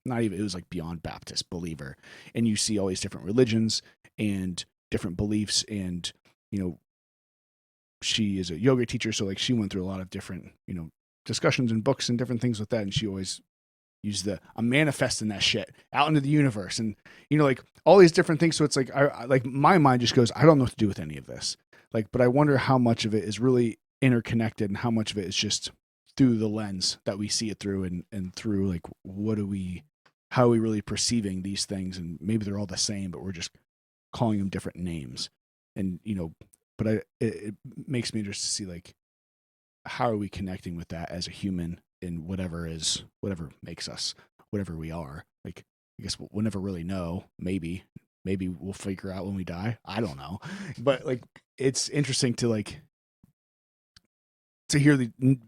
not even, it was like beyond Baptist believer, and you see all these different religions and different beliefs, and she is a yoga teacher, so like she went through a lot of different discussions and books and different things with that, and she always used I'm manifesting that shit out into the universe, and like all these different things. So it's like I like my mind just goes, I don't know what to do with any of this, like, but I wonder how much of it is really interconnected and how much of it is just through the lens that we see it through, and through like how are we really perceiving these things, and maybe they're all the same, but we're just calling them different names. And but it makes me interested to see like how are we connecting with that as a human in whatever makes us whatever we are. Like I guess we'll never really know. Maybe we'll figure out when we die. I don't know, but like it's interesting to like to hear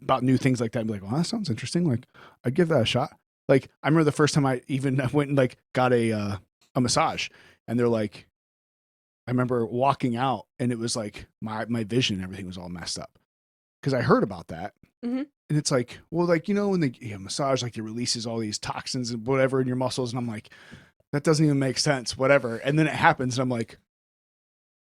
about new things like that and be like, well, that sounds interesting. Like I'd give that a shot. Like I remember the first time I went and like got a massage, and they're like, I remember walking out and it was like my vision and everything was all messed up because I heard about that.
Mm-hmm.
And it's like, well, like, when they massage, like it releases all these toxins and whatever in your muscles. And I'm like, that doesn't even make sense, whatever. And then it happens. And I'm like,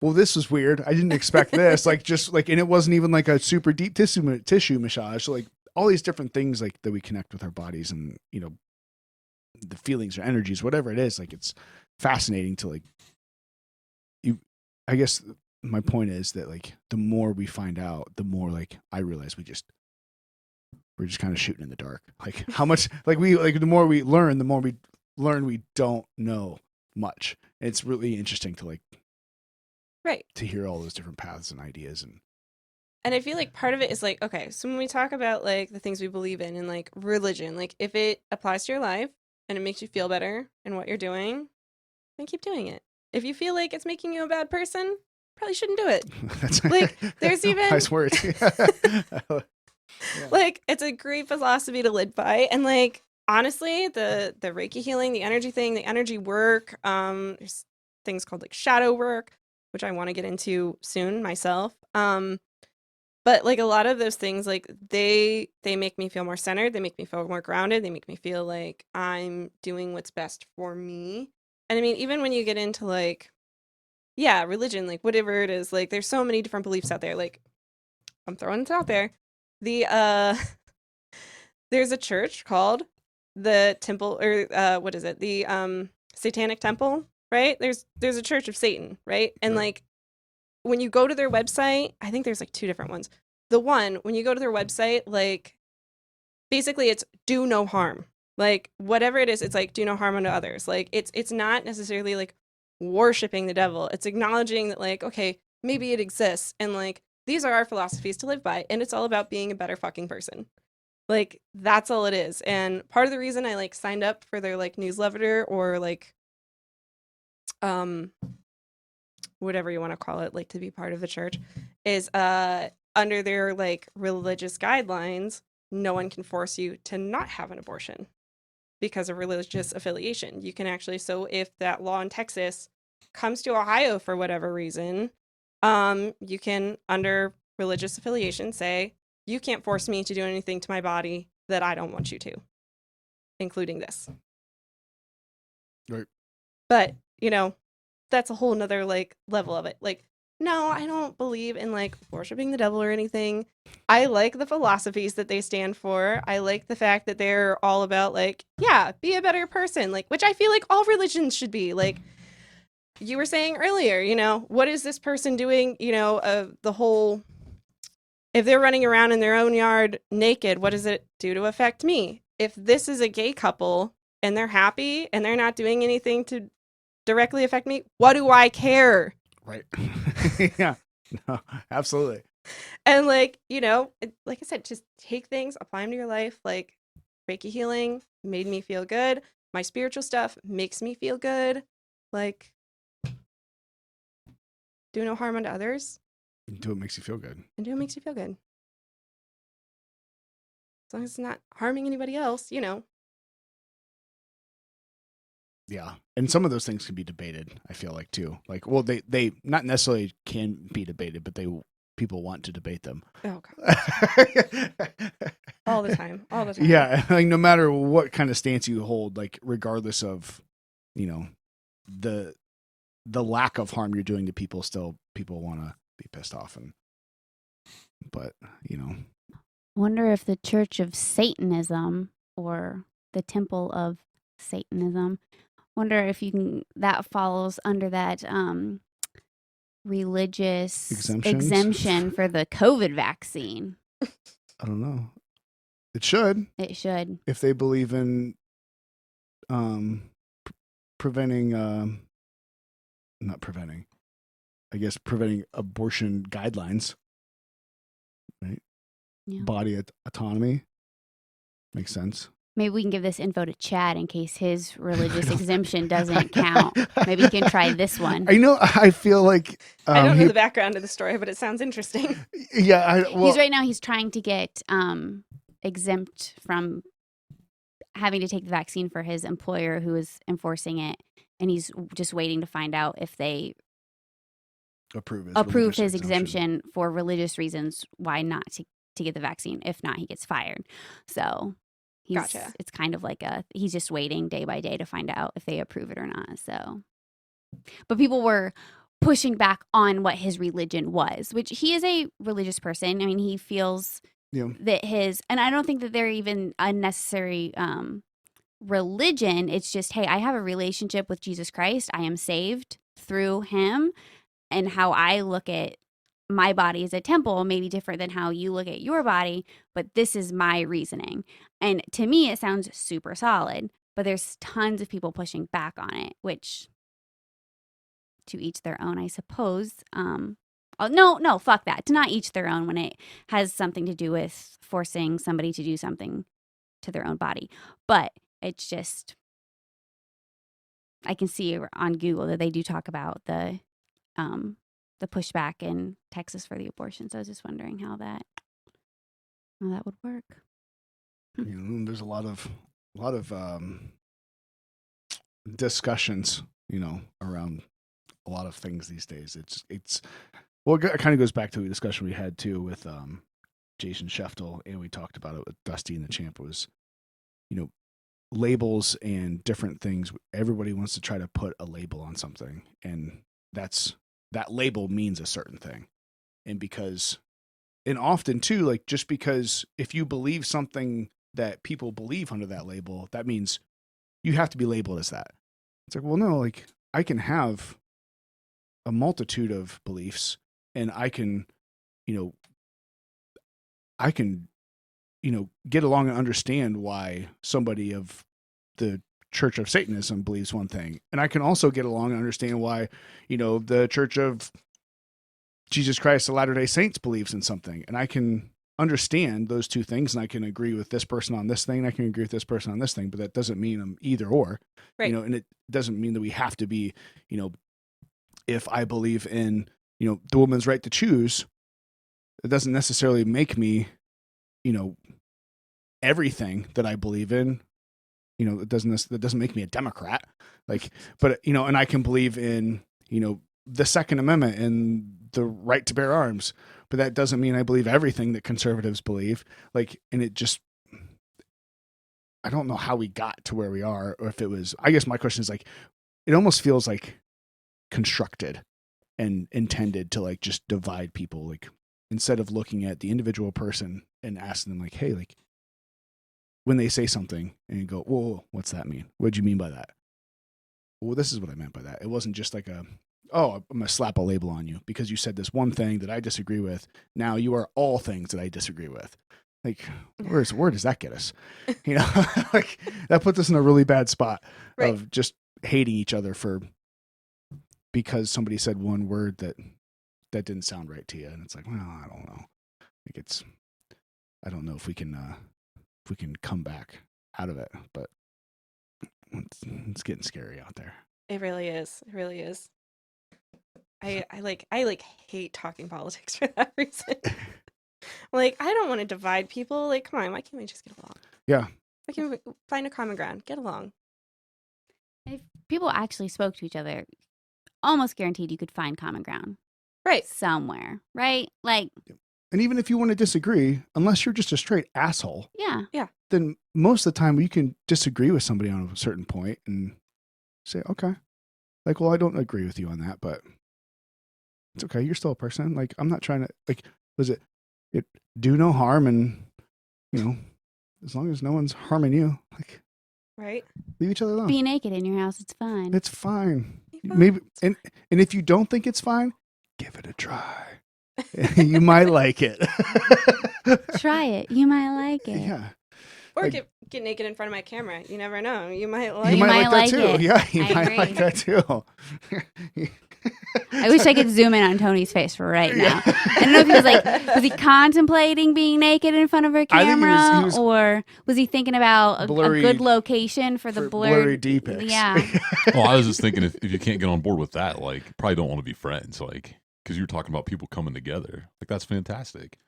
well, this was weird. I didn't expect this. Like, just like, and it wasn't even like a super deep tissue massage. So like all these different things like that we connect with our bodies and, the feelings or energies, whatever it is, like it's fascinating to like, I guess my point is that like the more we find out, the more like I realize we're just kind of shooting in the dark. Like how much the more we learn, we don't know much. It's really interesting to like to hear all those different paths and ideas
and I feel like part of it is like, okay, so when we talk about like the things we believe in and like religion, like if it applies to your life and it makes you feel better in what you're doing, then keep doing it. If you feel like it's making you a bad person, probably shouldn't do it.
That's
like there's even
nice words. Yeah.
Like it's a great philosophy to live by. And like honestly, the Reiki healing, the energy thing, the energy work, there's things called like shadow work, which I want to get into soon myself. But like a lot of those things, like they make me feel more centered. They make me feel more grounded. They make me feel like I'm doing what's best for me. And I mean, even when you get into like, yeah, religion, like whatever it is, like there's so many different beliefs out there. Like I'm throwing it out there. The there's a church called the Temple, or what is it? The Satanic Temple, right? There's a Church of Satan, right? And
Yeah.
like when you go to their website, I think there's like two different ones. The one, when you go to their website, like basically it's do no harm. Like whatever it is, it's like do no harm unto others. Like it's not necessarily like worshiping the devil. It's acknowledging that like, okay, maybe it exists and like these are our philosophies to live by, and it's all about being a better fucking person. Like that's all it is. And part of the reason I like signed up for their like newsletter or like whatever you want to call it, like to be part of the church, is under their like religious guidelines, no one can force you to not have an abortion because of religious affiliation. You can actually, so if that law in Texas comes to Ohio for whatever reason, you can under religious affiliation say, you can't force me to do anything to my body that I don't want you to, including this.
Right.
But, you know, that's a whole nother like level of it. Like, no, I don't believe in like worshiping the devil or anything. I like the philosophies that they stand for. I like the fact that they're all about like, yeah, be a better person, like, which I feel like all religions should be. Like you were saying earlier, you know, what is this person doing? You know, the whole, if they're running around in their own yard naked, what does it do to affect me? If this is a gay couple and they're happy and they're not doing anything to directly affect me, what do I care?
Right. Yeah. No, absolutely.
And like, you know, like I said, just take things, apply them to your life. Like Reiki healing made me feel good. My spiritual stuff makes me feel good. Like, do no harm unto others
Do what makes you feel good.
and do what makes you feel good. As long as it's not harming anybody else, you know.
Yeah. And some of those things can be debated, I feel like too. Like, well, they not necessarily can be debated, but people want to debate them.
Oh God. All the time. All the time.
Yeah, like no matter what kind of stance you hold, like regardless of, you know, the lack of harm you're doing to people, still people want to be pissed off. But you know,
Wonder if the Church of Satanism or the Temple of Satanism, wonder if you can, that falls under that religious
Exemptions?
exemption for the COVID vaccine.
I don't know. It should,
It should.
if they believe in preventing not preventing, I guess preventing abortion guidelines, right?
Yeah.
Body autonomy makes sense.
Maybe we can give this info to Chad in case his religious exemption doesn't count. Maybe he can try this one.
I know. I feel like
I don't know the background of the story, but it sounds interesting.
Yeah,
He's trying to get exempt from having to take the vaccine for his employer who is enforcing it, and he's just waiting to find out if they approve his exemption for religious reasons. Why not to get the vaccine? If not, he gets fired. So
Gotcha.
It's kind of like he's just waiting day by day to find out if they approve it or not. So, but people were pushing back on what his religion was, which he is a religious person. I mean, he feels that and I don't think that they're even unnecessary religion. It's just, hey, I have a relationship with Jesus Christ. I am saved through him, and how I look at my body as a temple may be different than how you look at your body, but this is my reasoning. And to me, it sounds super solid, but there's tons of people pushing back on it, which to each their own, I suppose. No, fuck that. To not each their own when it has something to do with forcing somebody to do something to their own body. But it's just, I can see on Google that they do talk about the pushback in Texas for the abortion. So I was just wondering how that would work.
You know, there's a lot of discussions, you know, around a lot of things these days. It's well, it kind of goes back to the discussion we had too with Jason Sheftel, and we talked about it with Dusty and the Champ. Was, you know, labels and different things. Everybody wants to try to put a label on something, and that label means a certain thing. And often too, like, just because if you believe something that people believe under that label, that means you have to be labeled as that. It's like, well, no, like, I can have a multitude of beliefs, and I can get along and understand why somebody of the Church of Satanism believes one thing. And I can also get along and understand why, the Church of Jesus Christ of Latter-day Saints believes in something. And I can understand those two things, and I can agree with this person on this thing, and I can agree with this person on this thing, but that doesn't mean I'm either or.
Right.
And it doesn't mean that we have to be, if I believe in, the woman's right to choose, it doesn't necessarily make me, everything that I believe in. That doesn't make me a Democrat. Like, but and I can believe in, the Second Amendment and the right to bear arms, but that doesn't mean I believe everything that conservatives believe. Like, and it just, I don't know how we got to where we are, or if it was, I guess my question is, like, it almost feels like constructed and intended to, like, just divide people. Like, instead of looking at the individual person and asking them, like, hey, like, when they say something and you go, whoa, what's that mean? What'd you mean by that? Well, this is what I meant by that. It wasn't just like I'm going to slap a label on you because you said this one thing that I disagree with. Now you are all things that I disagree with. Like, where does that get us? Like, that puts us in a really bad spot of just hating each other because somebody said one word that didn't sound right to you. And it's like, well, I don't know. Like, I don't know if we can come back out of it, but it's getting scary out there.
It really is. It really is. I hate talking politics for that reason. Like, I don't want to divide people. Like, come on, why can't we just get along?
Yeah.
Why can't we find a common ground? Get along.
If people actually spoke to each other, almost guaranteed you could find common ground.
Right.
Somewhere, right? Like,
and even if you want to disagree, unless you're just a straight asshole,
yeah,
then most of the time you can disagree with somebody on a certain point and say, okay, like, well, I don't agree with you on that, but it's okay. You're still a person. Like, I'm not trying to, like, was it do no harm, and, as long as no one's harming you, like,
right.
leave each other alone.
be naked in your house. It's fine.
It's fine. Maybe, and if you don't think it's fine, give it a try. You might like it.
Try it. You might like it.
Yeah.
Or
Like,
get naked in front of my camera. You never know. You might
you
like
might like that
it.
too. Yeah, you
I
might
agree.
like that too.
I wish I could zoom in on Tony's face right now. I don't know if he was he contemplating being naked in front of her
I think he
camera,
was
or was he thinking about a
blurry-
good location for the
blurry D pics.
Yeah.
Well, I was just thinking if you can't get on board with that, like, probably don't want to be friends, like, because you're talking about people coming together. Like, that's fantastic.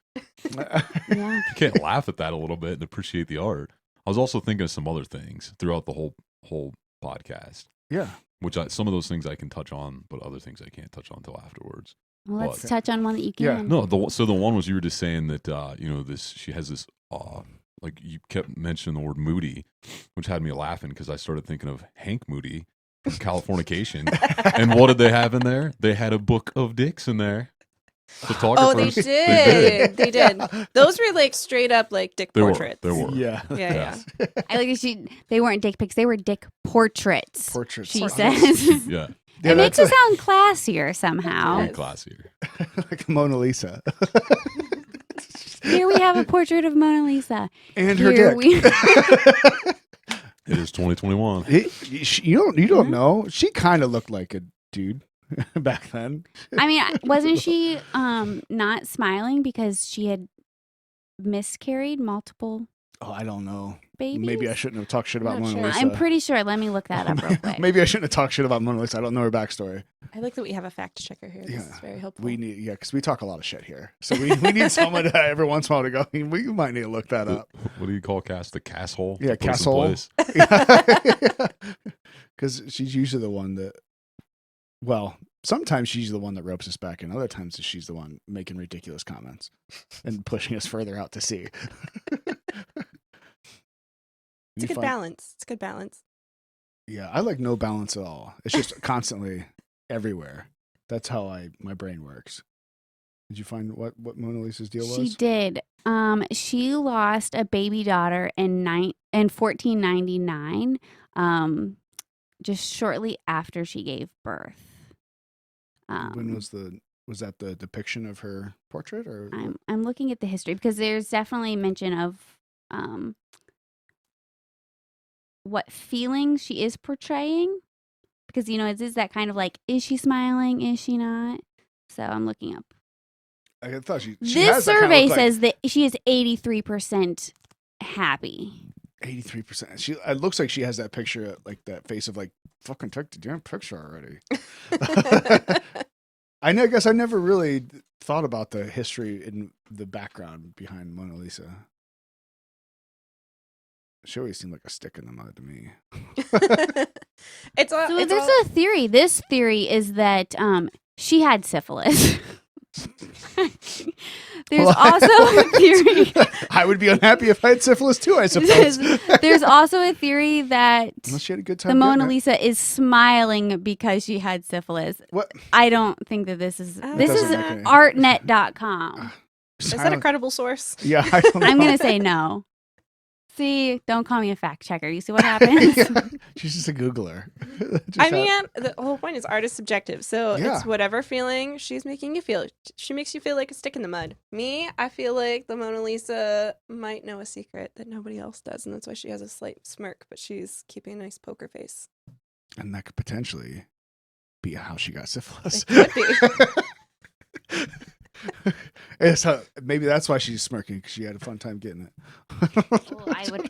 Yeah.
You can't laugh at that a little bit and appreciate the art. I was also thinking of some other things throughout the whole podcast,
Yeah.
which some of those things I can touch on, but other things I can't touch on until afterwards.
Well, let's
What?
touch on one that you
Yeah.
can.
No, so the one was you were just saying that she has this like, you kept mentioning the word Moody, which had me laughing because I started thinking of Hank Moody from Californication. And what did they have in there? They had a book of dicks in there.
Oh, they
Photographers.
did. They did. Those were, like, straight up, like, dick
They were.
portraits.
There were.
Yeah.
Yeah.
I like they weren't dick pics, they were dick portraits.
Portraits.
She
Portraits.
says.
Yeah.
Yeah,
It makes
that's
it sound classier somehow.
Very
Yes.
classier.
like Mona Lisa.
Here we have a portrait of Mona Lisa.
And her
Here
dick.
we
It is 2021.
You don't know. She kind of looked like a dude back then.
I mean, wasn't she not smiling because she had miscarried multiple
Oh, I don't know.
babies?
Maybe I shouldn't have talked shit about
Not
Mona
sure.
Lisa.
I'm pretty sure. Let me look that up real quick.
Maybe I shouldn't have talked shit about Mona Lisa. I don't know her backstory.
I like that we have a fact checker here. This
Yeah.
is very helpful.
Because we talk a lot of shit here. So we need someone to, every once in a while to go, we might need to look that up.
What do you call Cass? The casshole?
Yeah,
To put us in
casshole.
place?
Because she's usually the one that Well, sometimes she's the one that ropes us back in. Other times she's the one making ridiculous comments and pushing us further out to sea.
It's a good balance. It's a good balance.
Yeah, I like no balance at all. It's just constantly everywhere. That's how my brain works. Did you find what Mona Lisa's deal was?
She did. She lost a baby daughter in 1499, just shortly after she gave birth.
When was that the depiction of her portrait, or
I'm looking at the history because there's definitely mention of what feelings she is portraying, because it is that kind of like, is she smiling, is she not? So I'm looking up.
I thought she
This survey says that she is 83% happy.
83%. It looks like she has that picture, like that face of like, fucking took the damn picture already. I guess I never really thought about the history in the background behind Mona Lisa. She always seemed like a stick in the mud to me.
There's
a theory. This theory is that she had syphilis. There's also a theory.
I would be unhappy if I had syphilis too, I suppose.
There's also a theory that
Unless she had a good time
the Mona Lisa is smiling because she had syphilis.
What?
I don't think that this is
doesn't
artnet.com.
Is that a credible source?
Yeah, I don't know.
I'm going to say no. See, don't call me a fact checker. You see what happens?
She's just a Googler.
The whole point is art is subjective. So
Yeah.
It's whatever feeling she's making you feel. She makes you feel like a stick in the mud. Me, I feel like the Mona Lisa might know a secret that nobody else does. And that's why she has a slight smirk, but she's keeping a nice poker face.
And that could potentially be how she got syphilis.
It could be.
Maybe that's why she's smirking, because she had a fun time getting it.
Well,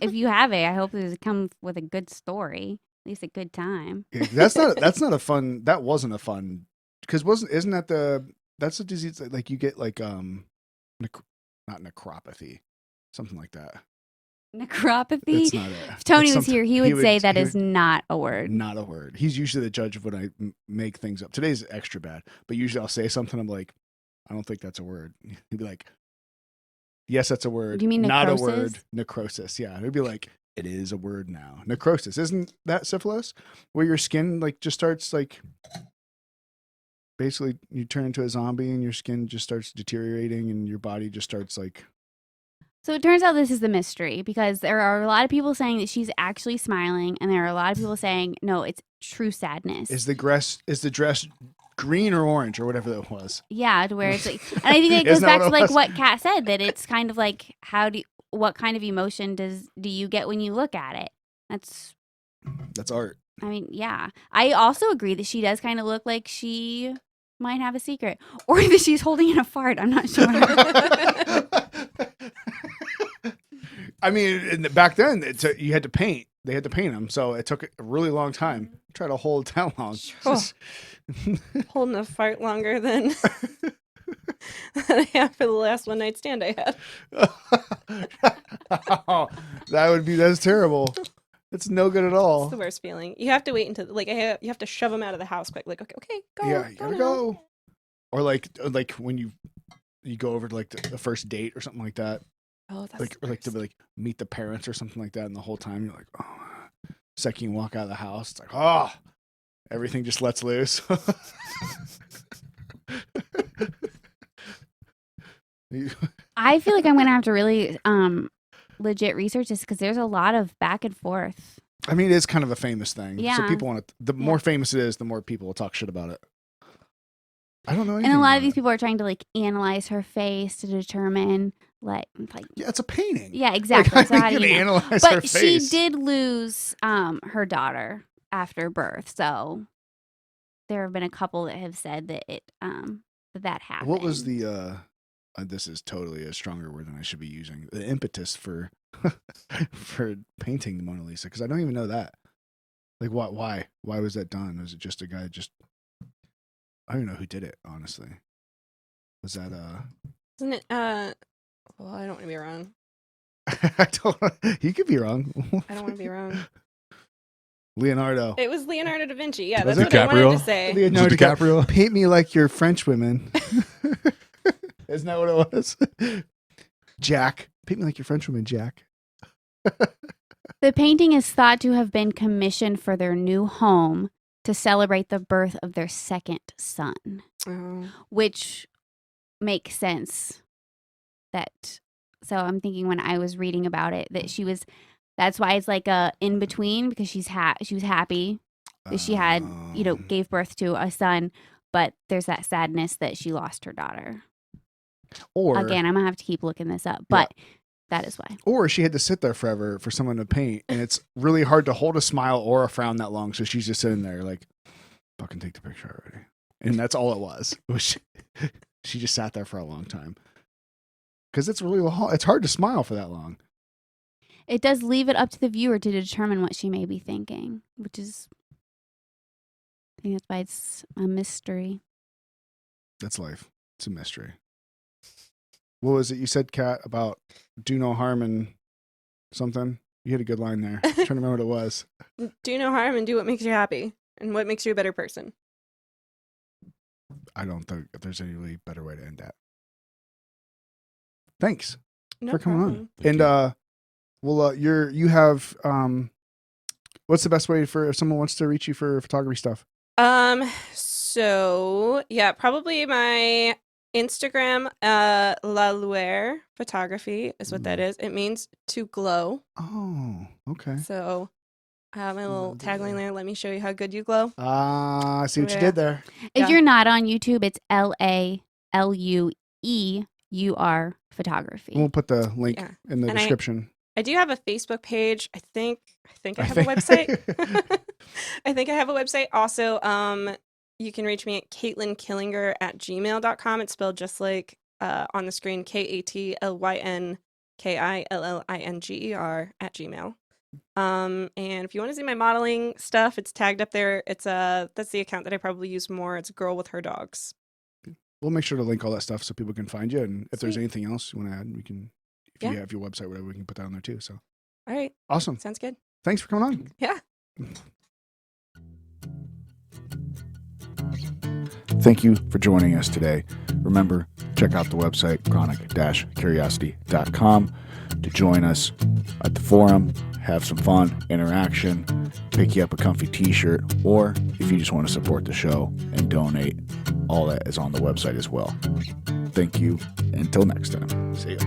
if you have it, I hope it comes with a good story, at least a good time.
Yeah, that's not a fun. That wasn't a fun, because isn't that that's a disease that like you get like not necropathy, something like that.
Necropathy.
It's not
If Tony was here, he would say that is not a word.
Not a word. He's usually the judge of when I make things up. Today's extra bad, but usually I'll say something. I'm like, I don't think that's a word. He'd be like, yes, that's a word.
Do you mean
not
necrosis?
a word? Necrosis. Yeah. He'd be like, it is a word now. Necrosis. Isn't that syphilis? Where your skin like just starts like, basically you turn into a zombie and your skin just starts deteriorating and your body just starts like.
So it turns out this is the mystery, because there are a lot of people saying that she's actually smiling, and there are a lot of people saying, no, it's true sadness.
Is the dress green or orange or whatever that was?
Yeah, to where it's like, and I think it goes back to like what Kat said, that it's kind of like, what kind of emotion do you get when you look at it? That's
art.
I mean, yeah. I also agree that she does kind of look like she might have a secret, or that she's holding in a fart. I'm not sure.
I mean, back then you had to paint. They had to paint them, so it took a really long time. Try to hold it that long.
Holding a fart longer than I have for the last one night stand I had.
That's terrible. It's no good at all.
It's the worst feeling. You have to wait until you have to shove them out of the house quick. Like, okay, go.
Yeah, you gotta go. Or like when you go over to like the first date or something like that.
Oh, that's
like to like meet the parents or something like that, and the whole time you're like, oh. Second you walk out of the house, it's like, oh, everything just lets loose.
I feel like I'm gonna have to really legit research this, because there's a lot of back and forth.
I mean, it's kind of a famous thing.
Yeah.
So people want to. The more famous it is, the more people will talk shit about it. I don't know.
And a lot of these people are trying to like analyze her face to determine like
yeah, it's a painting.
Yeah, exactly.
Like,
so how do you know?
analyze her
But she
face?
did lose her daughter after birth, so there have been a couple that have said that that happened.
What was the? This is totally a stronger word than I should be using. The impetus for for painting the Mona Lisa, because I don't even know that. Like, what? Why was that done? Was it just a guy? I don't even know who did it. Honestly, was that
Isn't it? Well, I don't want to be wrong.
You could be wrong.
I don't want to be wrong.
Leonardo.
It was Leonardo da Vinci. Yeah,
Was
that's
it?
what I wanted to
DiCaprio?
say.
Leonardo
Was it DiCaprio?
Paint me like your French women. Isn't that what it was? Jack. Paint me like your French woman, Jack.
The painting is thought to have been commissioned for their new home to celebrate the birth of their second son,
Oh.
which makes sense. So I'm thinking when I was reading about it that that's why it's like a in between, because she was happy that she had, gave birth to a son, but there's that sadness that she lost her daughter.
Or
Again, I'm gonna have to keep looking this up, but that is why.
Or she had to sit there forever for someone to paint, and it's really hard to hold a smile or a frown that long. So she's just sitting there like, "Fucking take the picture already," and that's all it was. She just sat there for a long time because it's really long. It's hard to smile for that long.
It does leave it up to the viewer to determine what she may be thinking, which is, I think that's why it's a mystery.
That's life. It's a mystery. What was it you said, Kat, about do no harm and something? You had a good line there. I'm trying to remember what it was.
Do no harm and do what makes you happy and what makes you a better person.
I don't think there's any really better way to end that. Thanks
No
for coming
problem.
on.
Thank
And you have what's the best way for if someone wants to reach you for photography stuff?
So yeah, probably my Instagram, La Lueur Photography is what that is. It means to glow.
Oh, okay.
So I have my little tagline there. Let me show you how good you glow.
I see what you
Yeah.
did there.
If
Yeah.
you're not on YouTube, it's LALUEUR Photography.
We'll put the link
Yeah.
in the
And
description.
I do have a Facebook page. I think I have a website. I think I have a website. Also, you can reach me at KatlynKillinger@gmail.com. It's spelled just like on the screen, KatlynKillinger@gmail. And if you want to see my modeling stuff, it's tagged up there. It's that's the account that I probably use more. It's a girl with her dogs.
We'll make sure to link all that stuff so people can find you. And if there's
Sweet.
anything else you want to add, we can. If
Yeah.
you have your website, whatever, we can put that on there too. So
All right,
awesome.
sounds good.
Thanks for coming on.
Yeah.
Thank you for joining us today. Remember, check out the website chronic-curiosity.com to join us at the forum, have some fun, interaction, pick you up a comfy t-shirt, or if you just want to support the show and donate, all that is on the website as well. Thank you. Until next time. See ya.